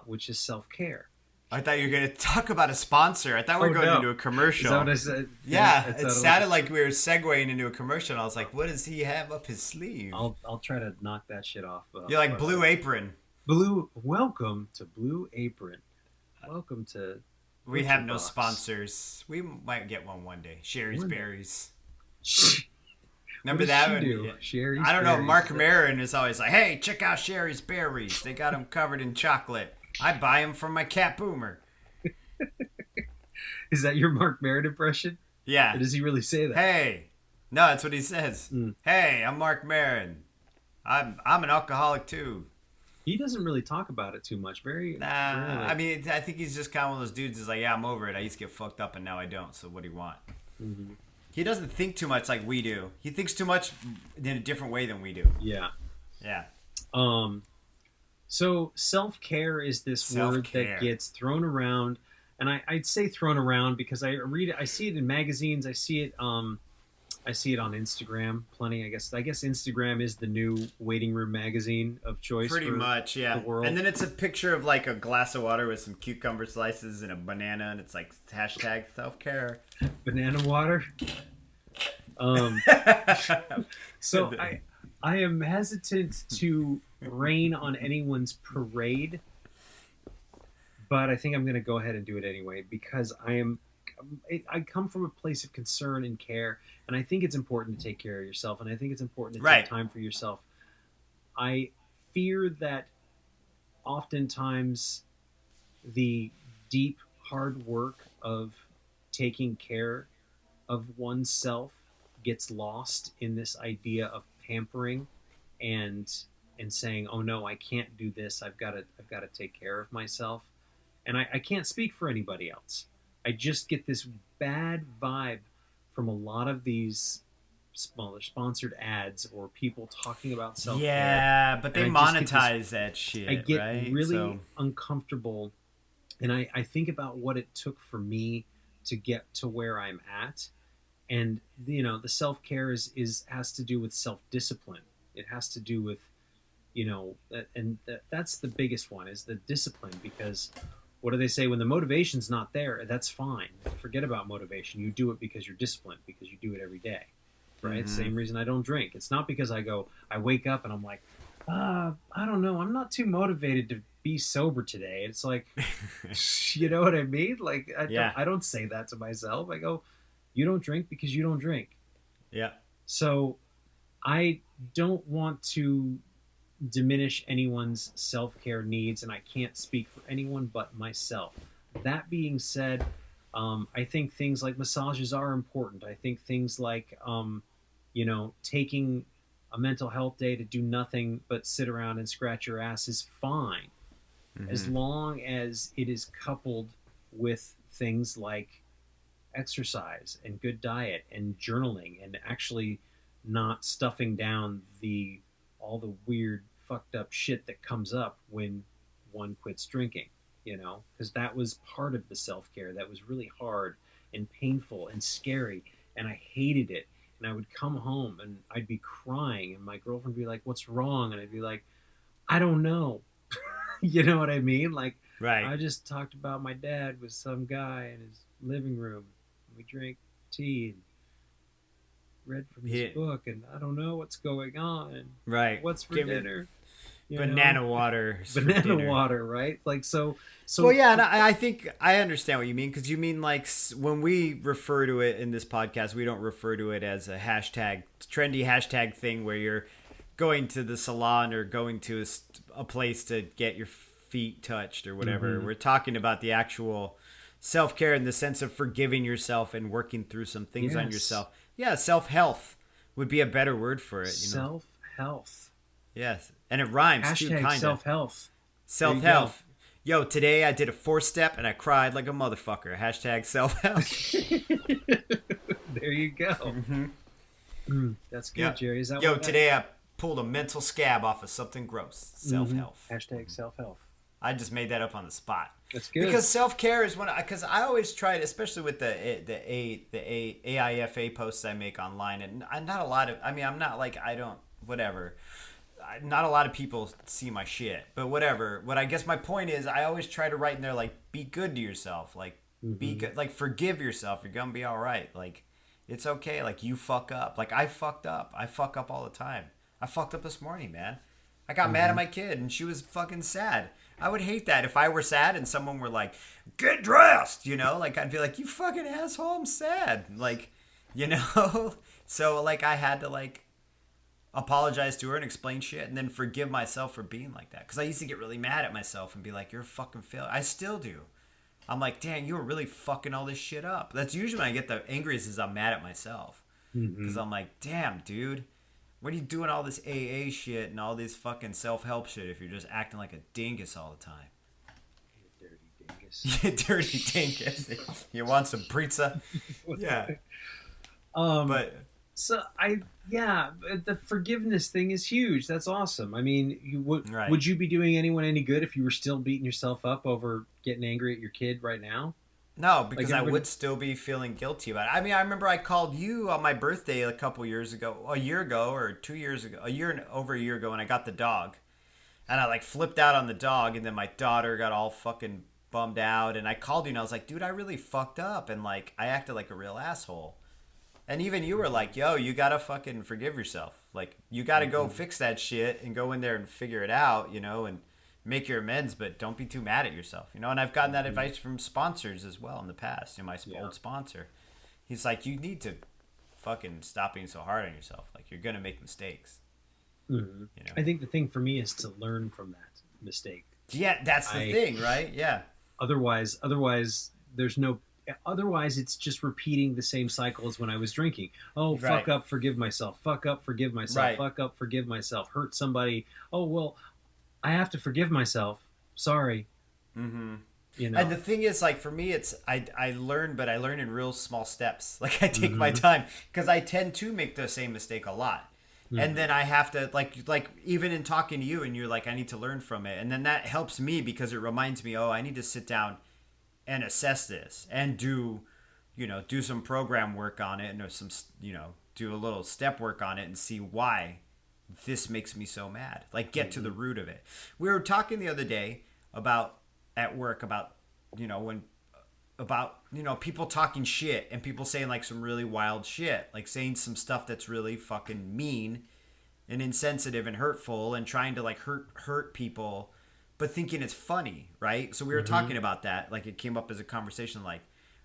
which is self-care. I thought you were going to talk about a sponsor. I thought we were going into a commercial. Is that what I said? Yeah, it sounded like we were segueing into a commercial. And I was like, what does he have up his sleeve? I'll try to knock that shit off. You're like Blue Apron. Welcome to Blue Apron. Welcome to... We have no sponsors. We might get one day. Sherry's Berries. Remember does that she one? do? Yeah. Sherry's I don't know. berries. Mark Maron is always like, "Hey, check out Sherry's berries. They got them covered in chocolate. I buy them from my cat Boomer." Is that your Mark Maron impression? Yeah. Or does he really say that? Hey, no, that's what he says. Mm. Hey, I'm Mark Maron. I'm an alcoholic too. He doesn't really talk about it too much. Very Nah, rarely. I mean, I think he's just kind of one of those dudes. Is like, yeah, I'm over it. I used to get fucked up, and now I don't. So what do you want? Mhm. He doesn't think too much like we do. He thinks too much in a different way than we do. Yeah. Yeah. So self-care is this word Self-care. that gets thrown around, and I'd say thrown around because I read it, I see it in magazines, I see it on Instagram plenty. I guess Instagram is the new waiting room magazine of choice. Pretty for much, yeah. the world. And then it's a picture of like a glass of water with some cucumber slices and a banana, and it's like hashtag self-care. Banana water. So I am hesitant to rain on anyone's parade, but I think I'm going to go ahead and do it anyway because I come from a place of concern and care, and I think it's important to take care of yourself, and I think it's important to take time for yourself. I fear that oftentimes the deep, hard work of taking care of oneself gets lost in this idea of pampering and saying, "Oh no, I can't do this. I've got to take care of myself." And I can't speak for anybody else. I just get this bad vibe from a lot of these sponsored ads or people talking about self-care. Yeah, but they monetize that shit. I get right? really uncomfortable, and I think about what it took for me to get to where I'm at. And the self-care has to do with self-discipline. It has to do with that's the biggest one, is the discipline. Because what do they say? When the motivation's not there, that's fine. Forget about motivation. You do it because you're disciplined, because you do it every day, right? Mm-hmm. Same reason I don't drink. It's not because I wake up and I'm like, I don't know, I'm not too motivated to be sober today. It's like, you know what I mean? Like, I don't say that to myself. I go, you don't drink because you don't drink. Yeah. So I don't want to diminish anyone's self-care needs, and I can't speak for anyone but myself. That being said, I think things like massages are important. I think things like, taking a mental health day to do nothing but sit around and scratch your ass is fine, as long as it is coupled with things like exercise and good diet and journaling, and actually not stuffing down all the weird fucked up shit that comes up when one quits drinking, because that was part of the self-care that was really hard and painful and scary, and I hated it. And I would come home and I'd be crying, and my girlfriend would be like, "What's wrong?" And I'd be like, "I don't know." You know what I mean? Like, right. I just talked about my dad with some guy in his living room. We drank tea and read from his book, and I don't know what's going on. And right. What's for dinner? Banana water. Banana water, right? Like, so. Well, yeah, and I think I understand what you mean, because you mean like when we refer to it in this podcast, we don't refer to it as a trendy hashtag thing where you're going to the salon or going to a place to get your feet touched or whatever. We're talking about the actual self-care in the sense of forgiving yourself and working through some things on yourself. Yeah, self-health would be a better word for it. Self-health. Yes, and it rhymes too, kind of. Self-health. Self-health. Yo, today I did a 4-step and I cried like a motherfucker. Hashtag self-health. There you go. That's good, Jerry. Is that today I pulled a mental scab off of something gross. Self-health. Hashtag self-health. I just made that up on the spot. That's good. Because self-care is because I always try it, especially with the AIFA posts I make online, and I'm not a lot of. I mean, I'm not like whatever. Not a lot of people see my shit, but whatever. What I guess my point is, I always try to write in there like, be good to yourself, like be good, like forgive yourself. You're gonna be all right. Like it's okay. Like you fuck up. Like I fucked up. I fuck up all the time. I fucked up this morning, man. I got mad at my kid, and she was fucking sad. I would hate that if I were sad and someone were like, get dressed, like I'd be like, you fucking asshole, I'm sad. Like, you know? So like I had to like apologize to her and explain shit and then forgive myself for being like that. Because I used to get really mad at myself and be like, you're a fucking failure. I still do. I'm like, damn, you were really fucking all this shit up. That's usually when I get the angriest is I'm mad at myself. Because I'm like, damn, dude, what are you doing all this AA shit and all this fucking self-help shit if you're just acting like a dingus all the time? You dirty dingus. You dirty dingus. You want some pizza? Yeah. But So the forgiveness thing is huge. That's awesome. I mean, Right. would you be doing anyone any good if you were still beating yourself up over getting angry at your kid right now? no, because Like I would still be feeling guilty about it. I mean, I remember I called you on my birthday a year ago or 2 years ago, over a year ago, and I got the dog. And I like flipped out on the dog, and then my daughter got all fucking bummed out. And I called you, and I was like, dude, I really fucked up. And like, I acted like a real asshole. And even you were like, yo, you gotta fucking forgive yourself. Like, you gotta go fix that shit and go in there and figure it out, you know, and make your amends, but don't be too mad at yourself, you know. And I've gotten that advice from sponsors as well in the past. You know, my old sponsor, he's like, you need to fucking stop being so hard on yourself. Like, you're gonna make mistakes. Mm-hmm. You know? I think the thing for me is to learn from that mistake. Yeah, that's the thing, right? Yeah. Otherwise, there's no. Otherwise, it's just repeating the same cycle as when I was drinking. Oh, Right. fuck up, forgive myself. Fuck up, forgive myself. Right. Fuck up, forgive myself. Hurt somebody. Oh well, I have to forgive myself. Sorry. Mm-hmm. You know. And the thing is, like, for me, it's I learn, but I learn in real small steps. Like, I take my time because I tend to make the same mistake a lot. And then I have to like even in talking to you, and you're like, I need to learn from it, and then that helps me because it reminds me, oh, I need to sit down and assess this and do some program work on it, and or some do a little step work on it and see why this makes me so mad. Like, get to the root of it. We were talking the other day at work about people talking shit and people saying like some really wild shit, like saying some stuff that's really fucking mean and insensitive and hurtful and trying to like hurt people, but thinking it's funny, right? So we were talking about that. Like, it came up as a conversation, like,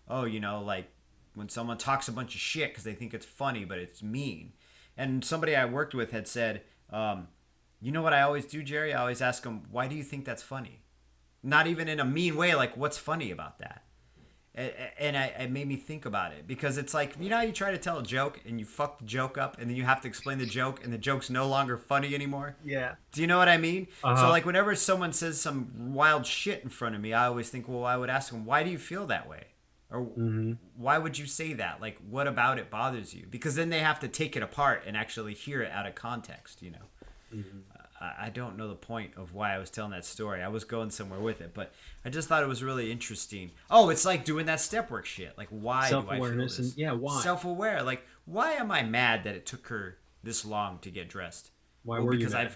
oh, like when someone talks a bunch of shit because they think it's funny, but it's mean. And somebody I worked with had said, you know what I always do, Jerry? I always ask them, why do you think that's funny? Not even in a mean way, like, what's funny about that? And it made me think about it, because it's like, you know how you try to tell a joke and you fuck the joke up and then you have to explain the joke and the joke's no longer funny anymore? Yeah. Do you know what I mean? Uh-huh. So like whenever someone says some wild shit in front of me, I always think, well, I would ask them, why do you feel that way? Or why would you say that? Like, what about it bothers you? Because then they have to take it apart and actually hear it out of context, you know? I don't know the point of why I was telling that story. I was going somewhere with it, but I just thought it was really interesting. Oh, it's like doing that step work shit. Like, why do I feel Self-awareness this? and why? Self-aware. Like, why am I mad that it took her this long to get dressed? Why were you because mad?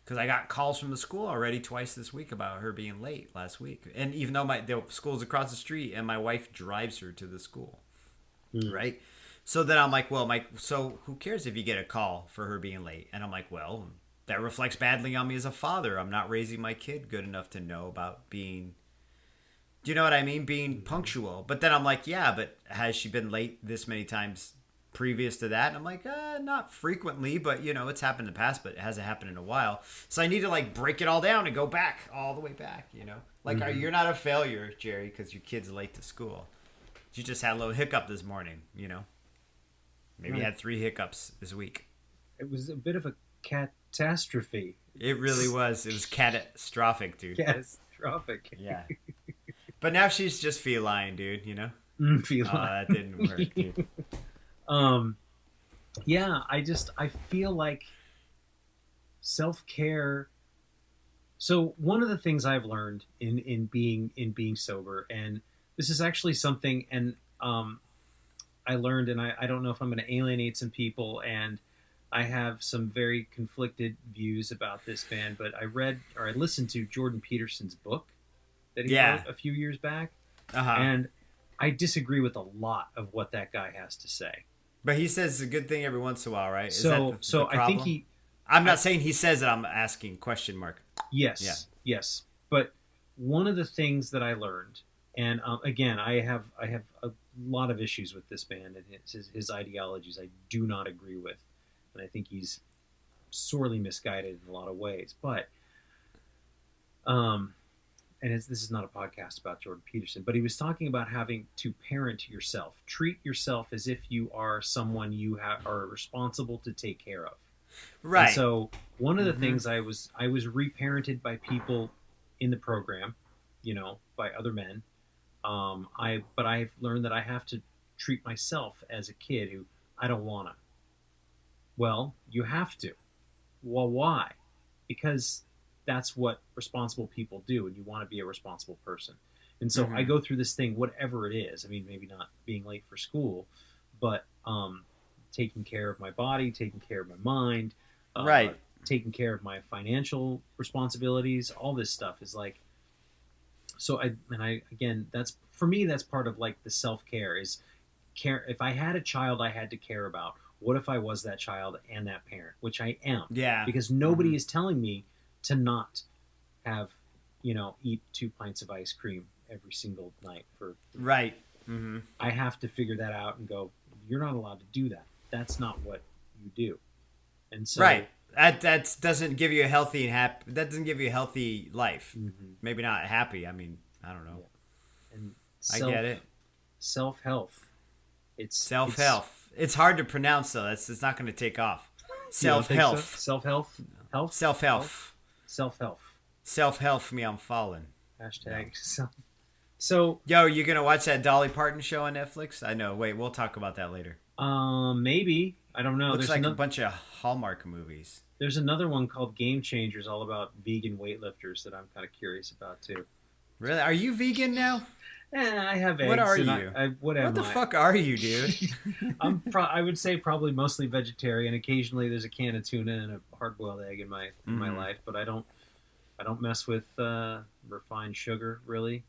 Because I got calls from the school already twice this week about her being late last week. And even though the school's across the street and my wife drives her to the school, right? So then I'm like, well, so who cares if you get a call for her being late? And I'm like, well, that reflects badly on me as a father. I'm not raising my kid good enough to know about being, do you know what I mean? Being punctual. But then I'm like, yeah, but has she been late this many times previous to that? And I'm like, not frequently, but it's happened in the past, but it hasn't happened in a while. So I need to like break it all down and go back all the way back, like, you're not a failure, Jerry, because your kid's late to school. You just had a little hiccup this morning, maybe you had 3 hiccups this week. It was a bit of a catastrophe. It really was. It was catastrophic, dude. Catastrophic. Yeah. But now she's just feline, dude, Feline. Oh, that didn't work, dude. Yeah, I feel like self-care. So one of the things I've learned in being sober, and this is actually something, and I learned, and I don't know if I'm going to alienate some people, and I have some very conflicted views about this man, but I listened to Jordan Peterson's book that he wrote a few years back, and I disagree with a lot of what that guy has to say. But he says it's a good thing every once in a while, right? Is So that the I think problem? I'm not saying he says it. I'm asking question mark. Yes, yes. But one of the things that I learned, and again, I have lot of issues with this man and his ideologies. I do not agree with, and I think he's sorely misguided in a lot of ways. But this is not a podcast about Jordan Peterson, but he was talking about having to parent yourself, treat yourself as if you are someone you are responsible to take care of. Right. And so one of the things I was reparented by people in the program, by other men. But I've learned that I have to treat myself as a kid who I don't wanna. Well, you have to. Well, why? Because that's what responsible people do, and you want to be a responsible person. And so I go through this thing, whatever it is. I mean, maybe not being late for school, but taking care of my body, taking care of my mind, right, taking care of my financial responsibilities. All this stuff is like. So again, that's for me. That's part of like the self-care is care. If I had a child, I had to care about. What if I was that child and that parent, which I am? Yeah. Because nobody is telling me to not have, eat 2 pints of ice cream every single night for. Right. I have to figure that out and go. You're not allowed to do that. That's not what you do. And so. Right. That doesn't give you a healthy and happy. That doesn't give you a healthy life. Maybe not happy. I mean, I don't know. Yeah. And I get it. Self-health. It's self-health. It's hard to pronounce though. It's not going to take off. Self-health. Self-health. Health. Self-health. Self-health. Self-health me. I'm falling. Hashtag. So. Yo, you gonna watch that Dolly Parton show on Netflix? I know. Wait, we'll talk about that later. Maybe. I don't know. Looks like a bunch of Hallmark movies. There's another one called Game Changers, all about vegan weightlifters that I'm kind of curious about too. Really? Are you vegan now? I have eggs. What are you? What the fuck are you, dude? I would say probably mostly vegetarian. Occasionally, there's a can of tuna and a hard-boiled egg in my life, but I don't mess with refined sugar really.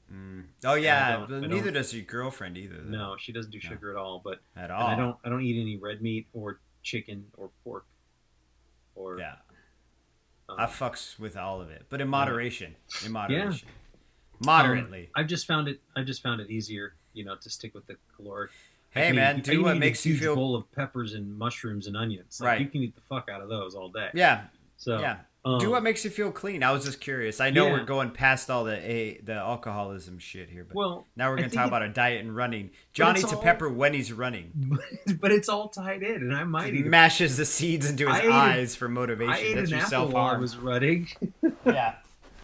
Oh yeah, neither does your girlfriend either. Though. No, she doesn't do sugar at all. But at all, I don't eat any red meat or chicken or pork. Or I fucks with all of it, but in moderation. In moderation. Yeah. Moderately. I've just found it easier, to stick with the caloric. Hey man, do what makes you feel. A bowl of peppers and mushrooms and onions. Like, you can eat the fuck out of those all day. Yeah. So do what makes you feel clean. I was just curious. I know we're going past all the alcoholism shit here, but now we're going to talk about our diet and running. John eats a pepper when he's running, but it's all tied in, and I might eat. Mashes the seeds into his eyes for motivation. I ate That's an your apple while I was running. Yeah,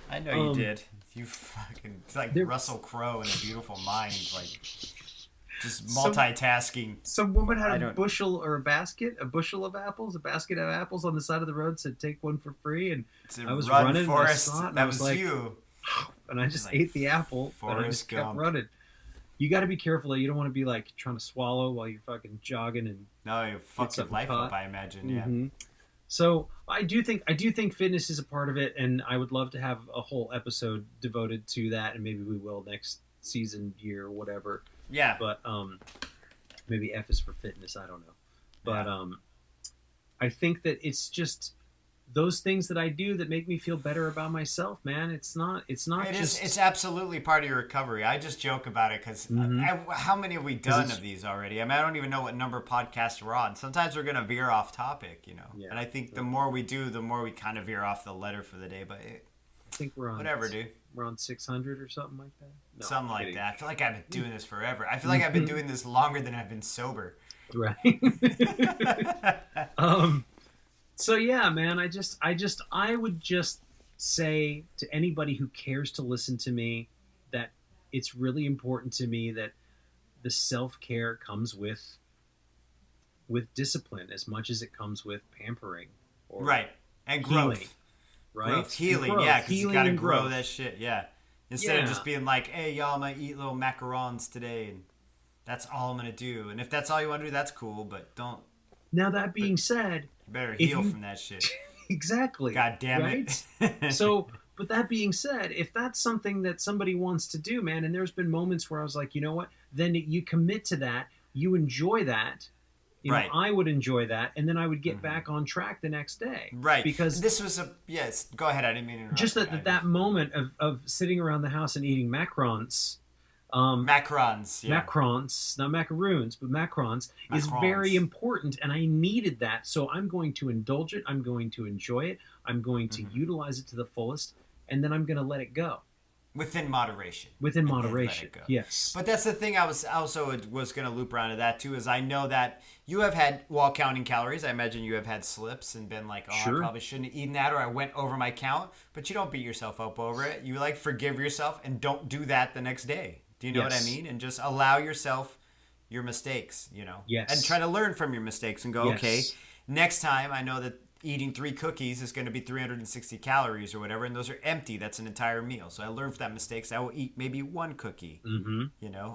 I know you did. You fucking, it's like Russell Crowe in A Beautiful Mind, like just multitasking. Some woman had a bushel or a basket of basket of apples on the side of the road, said take one for free, and I was running. Forrest, and that was like, you. And I just ate the apple, and I just kept running. You got to be careful though. You don't want to be like trying to swallow while you're fucking jogging and. No, you fuck your life up. I imagine. Yeah. So I do think fitness is a part of it, and I would love to have a whole episode devoted to that, and maybe we will next season, year, or whatever. Yeah. But maybe F is for fitness. I don't know. But I think that it's just those things that I do that make me feel better about myself, man. It's absolutely part of your recovery. I just joke about it because how many have we done of these already? I mean, I don't even know what number of podcasts we're on. Sometimes we're going to veer off topic, and I think the more we do, the more we kind of veer off the letter for the day. But I think we're on whatever, dude. We're on 600 or something like that. No, something like that. I feel like I've been doing this forever. I feel like I've been doing this longer than I've been sober. Right. So yeah, man, I would just say to anybody who cares to listen to me that it's really important to me that the self-care comes with discipline as much as it comes with pampering or right and healing, growth. right? Growth. Healing, yeah, because you got to grow that shit, yeah. Instead of just being like, hey, y'all, I'm going to eat little macarons today and that's all I'm going to do. And if that's all you want to do, that's cool, but don't. Now, that being said... You better heal from that shit. Exactly. God damn right? it. So, but that being said, if that's something that somebody wants to do, man, and there's been moments where I was like, you know what? Then you commit to that. You enjoy that. You know, I would enjoy that, and then I would get back on track the next day. Right. Because this was yes. Go ahead. I didn't mean to interrupt. Just that moment of sitting around the house and eating macarons Macrons. Yeah. Macrons, not macaroons, but macrons, is very important, and I needed that. So I'm going to indulge it. I'm going to enjoy it. I'm going to utilize it to the fullest, and then I'm going to let it go. Within moderation. Within moderation, yes. But that's the thing I was going to loop around to that too, is I know that you have had, while counting calories, I imagine you have had slips and been like, I probably shouldn't have eaten that, or I went over my count, but you don't beat yourself up over it. You like forgive yourself and don't do that the next day. Do you know what I mean? And just allow yourself your mistakes, Yes. And try to learn from your mistakes and go, okay, next time I know that eating 3 cookies is going to be 360 calories or whatever, and those are empty. That's an entire meal. So I learned from that mistakes. I will eat maybe 1 cookie,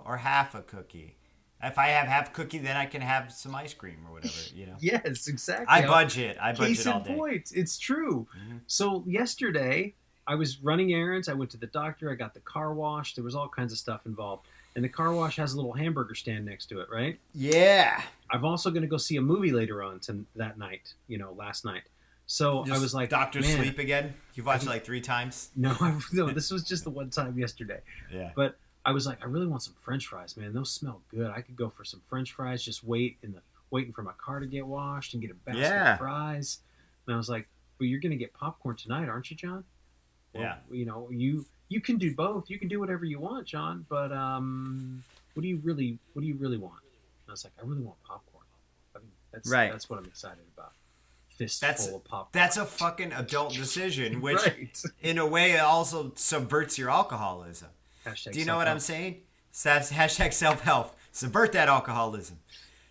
or half a cookie. If I have half cookie, then I can have some ice cream or whatever, Yes, exactly. I budget all day. Case in point, it's true. So yesterday, I was running errands. I went to the doctor. I got the car wash. There was all kinds of stuff involved. And the car wash has a little hamburger stand next to it, right? Yeah. I'm also going to go see a movie later on that night, last night. So I was like, Doctor Sleep again? You've watched it like 3 times? No, this was just the one time yesterday. Yeah. But I was like, I really want some French fries, man. Those smell good. I could go for some French fries, just waiting for my car to get washed and get a basket of fries. And I was like, but you're going to get popcorn tonight, aren't you, John? Well, you can do both. You can do whatever you want, John. But what do you really want? And I was like, I really want popcorn. I mean, that's what I'm excited about. Fistful of popcorn. That's a fucking adult decision, which in a way also subverts your alcoholism. Do you know what I'm saying? Hashtag self-help. Subvert that alcoholism.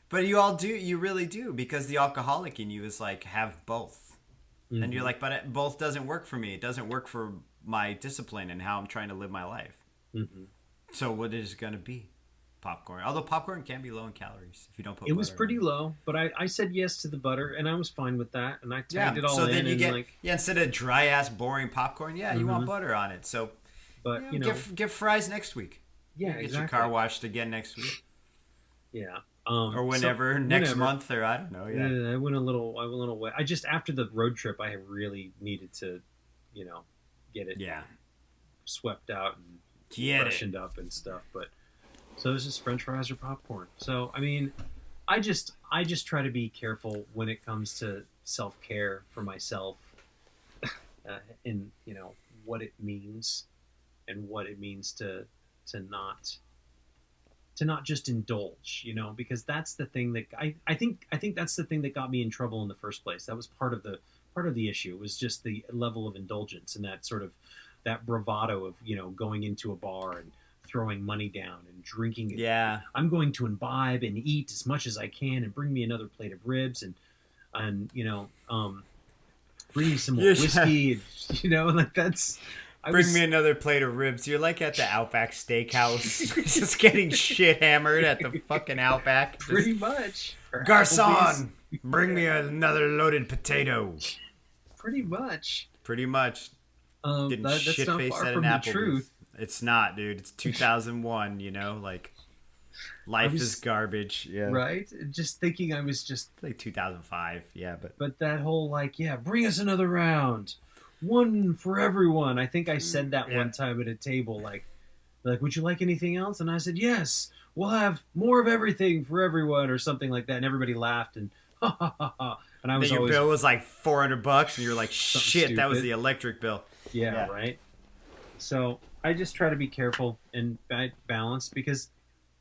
But you really do, because the alcoholic in you is like, have both. And you're like, but both doesn't work for me. It doesn't work for my discipline and how I'm trying to live my life. So what is it going to be? Popcorn. Although popcorn can be low in calories if you don't put butter. It was pretty low, but I said yes to the butter, and I was fine with that, and I tagged it all in. So then you get, instead of dry-ass, boring popcorn, you want butter on it. So but get fries next week. Yeah, get your car washed again next week. Yeah. Or whenever, next month, or I don't know. Yeah, I went a little wet. I just, after the road trip, I really needed to, get it swept out and freshened up and stuff. But so it was just French fries or popcorn. So I mean, I just try to be careful when it comes to self-care for myself, and what it means, and what it means to not just indulge, because that's the thing that I think that's the thing that got me in trouble in the first place. That was part of the issue. It was just the level of indulgence and that sort of that bravado of going into a bar and throwing money down and drinking it. Yeah, I'm going to imbibe and eat as much as I can and bring me another plate of ribs and bring me some more whiskey and like that's. Bring me another plate of ribs. You're like at the Outback Steakhouse, just getting shit hammered at the fucking Outback. Pretty much. Garcon, bring me another loaded potato. Pretty much. Getting shit faced at an Applebee's. It's not, dude. It's 2001. Like life is garbage. Yeah. Right. Just thinking, I was just like 2005. Yeah, but that whole bring us another round. One for everyone. I think I said that one time at a table, like, would you like anything else? And I said, yes, we'll have more of everything for everyone, or something like that. And everybody laughed and ha ha ha ha. And I was your bill was like $400, and you're like, shit, stupid. That was the electric bill. Yeah, right. So I just try to be careful and balanced, because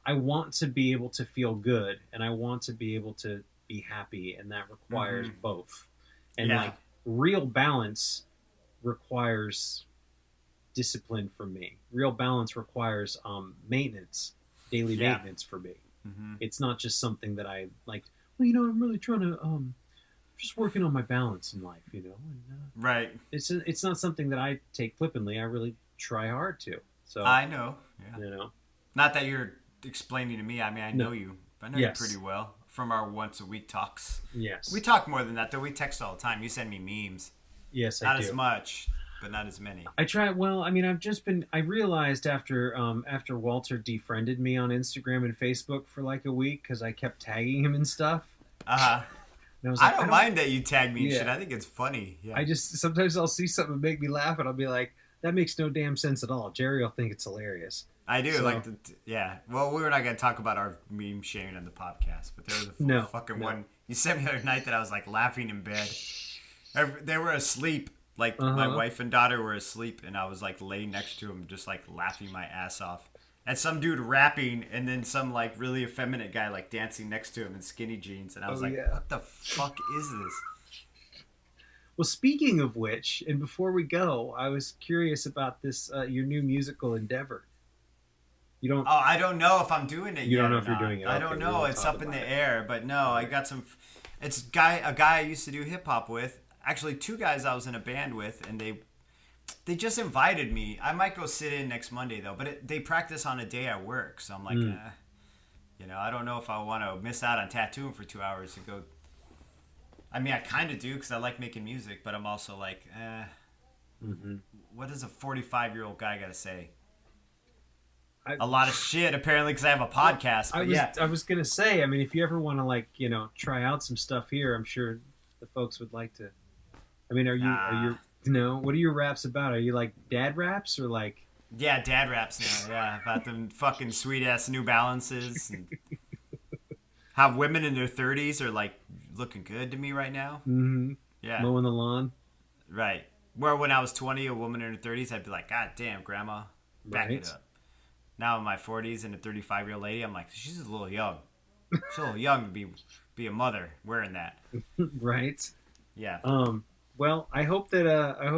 I want to be able to feel good, and I want to be able to be happy, and that requires both. And real balance requires discipline for me. Real balance requires daily maintenance for me. It's not just something that I like, I'm really trying to just working on my balance in life, and, right. It's not something that I take flippantly. I really try hard to. So I know. Yeah. Not that you're explaining to me. I mean, I know you. I know you pretty well from our once a week talks. Yes. We talk more than that though. We text all the time. You send me memes. Yes, not as much, but not as many. I try. Well, I mean, I realized after Walter defriended me on Instagram and Facebook for like a week because I kept tagging him and stuff. I don't mind that you tag me and shit. I think it's funny. Yeah. I just sometimes I'll see something make me laugh and I'll be like, that makes no damn sense at all. Jerry will think it's hilarious. I do So- like the yeah. Well, we were not gonna talk about our meme sharing on the podcast, but there was a No, fucking no. one you sent me the other night that I was like laughing in bed. They were asleep. Like my wife and daughter were asleep, and I was like laying next to them, just like laughing my ass off. And some dude rapping, and then some like really effeminate guy like dancing next to him in skinny jeans, and I was Oh, like, yeah. "What the fuck is this?" Well, speaking of which, and before we go, I was curious about this your new musical endeavor. You don't. Oh, I don't know if I'm doing it. You yet don't know or if you're not. doing it. I Okay, don't we know. won't It's talk up in about the it. air, but no, I got some. It's a guy I used to do hip hop with. Actually, two guys I was in a band with, and they just invited me. I might go sit in next Monday though, but they practice on a day I work, so I'm like, I don't know if I want to miss out on tattooing for 2 hours to go. I mean, I kind of do because I like making music, but I'm also like, what does a 45-year-old guy got to say? A lot of shit apparently because I have a podcast. But I was gonna say. I mean, if you ever want to try out some stuff here, I'm sure the folks would like to. I mean, are you what are your raps about? Are you like dad raps or like? Yeah, dad raps now. Yeah, about them fucking sweet ass New Balances. And how women in their 30s are like looking good to me right now. Mm-hmm. Yeah, Mowing the lawn. right. Where when I was 20, a woman in her 30s, I'd be like, God damn, grandma, back Right. it up. Now in my 40s and a 35-year-old lady, I'm like, she's a little young. She's a little young to be a mother wearing that. Right. Yeah. Well, I hope that I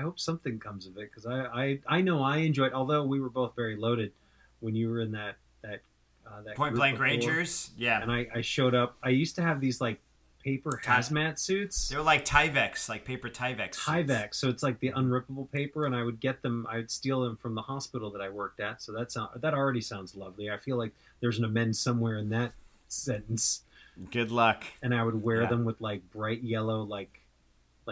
hope something comes of it because I know I enjoyed. Although we were both very loaded when you were in that Point group Blank before, Rangers. Yeah. and I showed up. I used to have these like paper hazmat suits. They were like Tyvek, like paper Tyvek. suits. Tyvek, so it's like the unrippable paper, and I would get them. I would steal them from the hospital that I worked at. So that already sounds lovely. I feel like there's an amends somewhere in that sentence. Good luck. And I would wear Yeah. them with like bright yellow like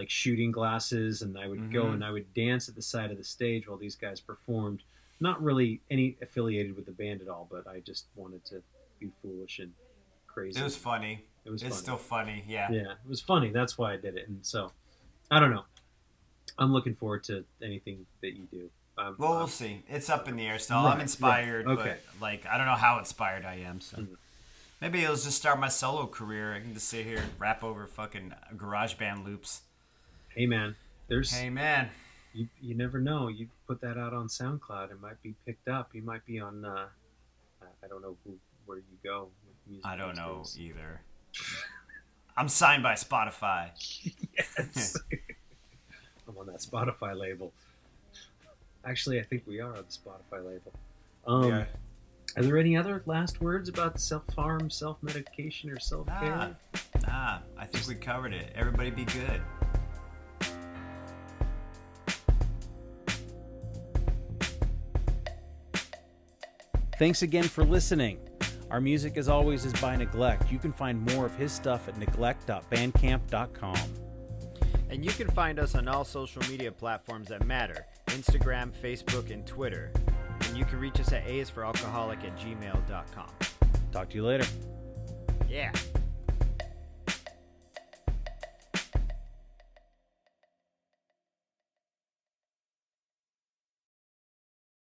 shooting glasses, and I would go and I would dance at the side of the stage while these guys performed. Not really any affiliated with the band at all, but I just wanted to be foolish and crazy. It was funny. It's funny. Still funny. Yeah. Yeah, it was funny. That's why I did it. And so, I don't know. I'm looking forward to anything that you do. Well, we'll see. It's up in the air still. Right, I'm inspired, right. Okay. but like I don't know how inspired I am. So maybe it'll just start my solo career. I can just sit here and rap over fucking GarageBand loops. Hey man, Hey man, you never know. You put that out on SoundCloud, it might be picked up. You might be on. I don't know where you go with music. I don't know these days. either. I'm signed by Spotify. Yes. I'm on that Spotify label. Actually, I think we are on the Spotify label. Yeah. Are there any other last words about self-harm, self-medication, or self-care? Nah, I think we covered it. Everybody be good. Thanks again for listening. Our music, as always, is by Neglect. You can find more of his stuff at neglect.bandcamp.com. And you can find us on all social media platforms that matter: Instagram, Facebook, and Twitter. And you can reach us at aisforalcoholic@gmail.com. Talk to you later. Yeah.